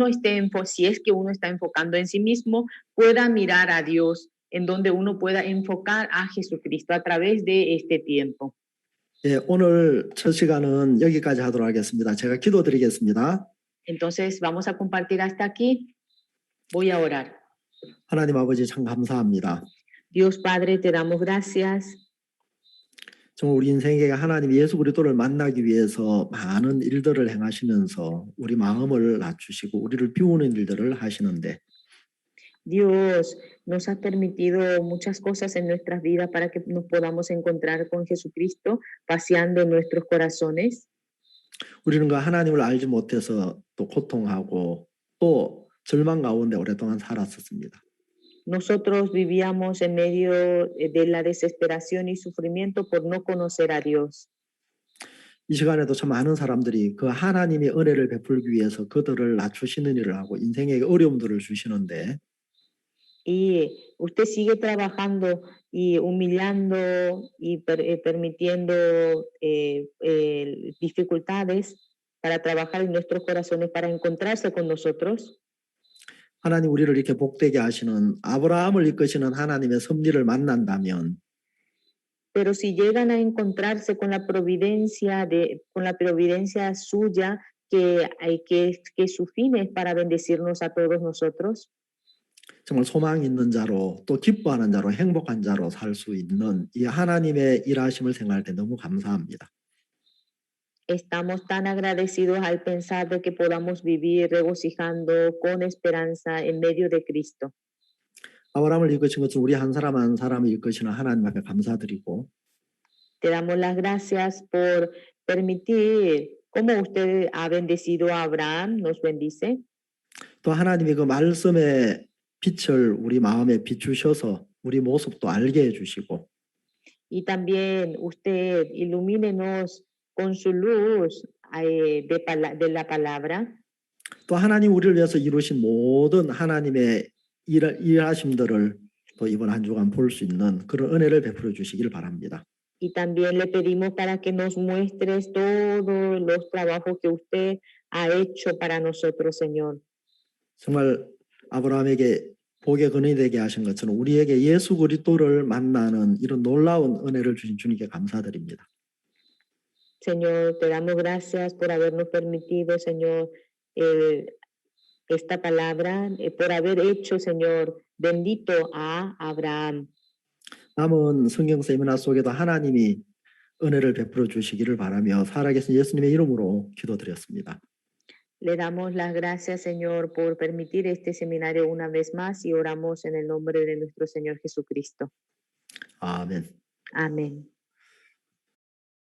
esté, si es que uno está enfocando en sí mismo, pueda mirar a Dios, en donde uno pueda enfocar a Jesucristo a través de este tiempo. 예, 오늘 첫 시간은 여기까지 하도록 하겠습니다. 제가 기도드리겠습니다. Entonces vamos a compartir hasta aquí. Voy a orar. 하나님 아버지 참 감사합니다. Dios Padre, te damos gracias. 정말 우리 인생에 하나님 예수 그리스도를 만나기 위해서 많은 일들을 행하시면서 우리 마음을 낮추시고 우리를 비우는 일들을 하시는데 Dios nos ha permitido muchas cosas en nuestras vidas para que nos podamos encontrar con Jesucristo, paseando en nuestros corazones. 우리는 그 하나님을 알지 못해서 또 고통하고 또 절망 가운데 오랫동안 살았었습니다. Nosotros vivíamos en medio de la desesperación y sufrimiento por no conocer a Dios. 이 시간에도 참 많은 사람들이 그 하나님의 은혜를 베풀기 위해서 그들을 낮추시는 일을 하고 인생에 어려움들을 주시는데 Y usted sigue trabajando y humillando y permitiendo dificultades para trabajar en nuestros corazones, para encontrarse con nosotros. 하나님 우리를 이렇게 복되게 하시는 아브라함을 이끄시는 하나님의 섭리를 만난다면 Pero si llegan a encontrarse con la providencia suya, que su fin es para bendecirnos a todos nosotros, 정말 소망 있는 자로 또 기뻐하는 자로 행복한 자로 살 수 있는 이 하나님의 일하심을 생각할 때 너무 감사합니다. estamos tan agradecidos al pensar de que podamos vivir regocijando con esperanza en medio de Cristo. 아브라함을 이끄신 것은 우리 한 사람 한 사람을 이끄시는 하나님 앞에 감사드리고 Te damos las gracias por permitir, como usted ha bendecido a Abraham, nos bendice. 또 하나님이 그 말씀의 빛을 우리 마음에 비추셔서 우리 모습도 알게 해주시고 Y también usted ilumínenos con su luz de la palabra. 또 하나님 우리를 위해서 이루신 모든 하나님의 일하심들을 또 이번 한 주간 볼 수 있는 그런 은혜를 베풀어 주시기를 바랍니다. Y también le pedimos para que nos muestres todos los trabajos que usted ha hecho para nosotros, Señor. 정말 아브라함에게 복의 근원이 되게 하신 것처럼 우리에게 예수 그리스도를 만나는 이런 놀라운 은혜를 주신 주님께 감사드립니다. Señor, te damos gracias por habernos permitido, Señor, esta palabra, por haber hecho, Señor, bendito a Abraham. 남은 성경 세미나 속에도 하나님이 은혜를 베풀어 주시기를 바라며 살아계신 예수님의 이름으로 기도드렸습니다. Le damos las gracias, Señor, por permitir este seminario una vez más y oramos en el nombre de nuestro Señor Jesucristo. 아멘. Amén.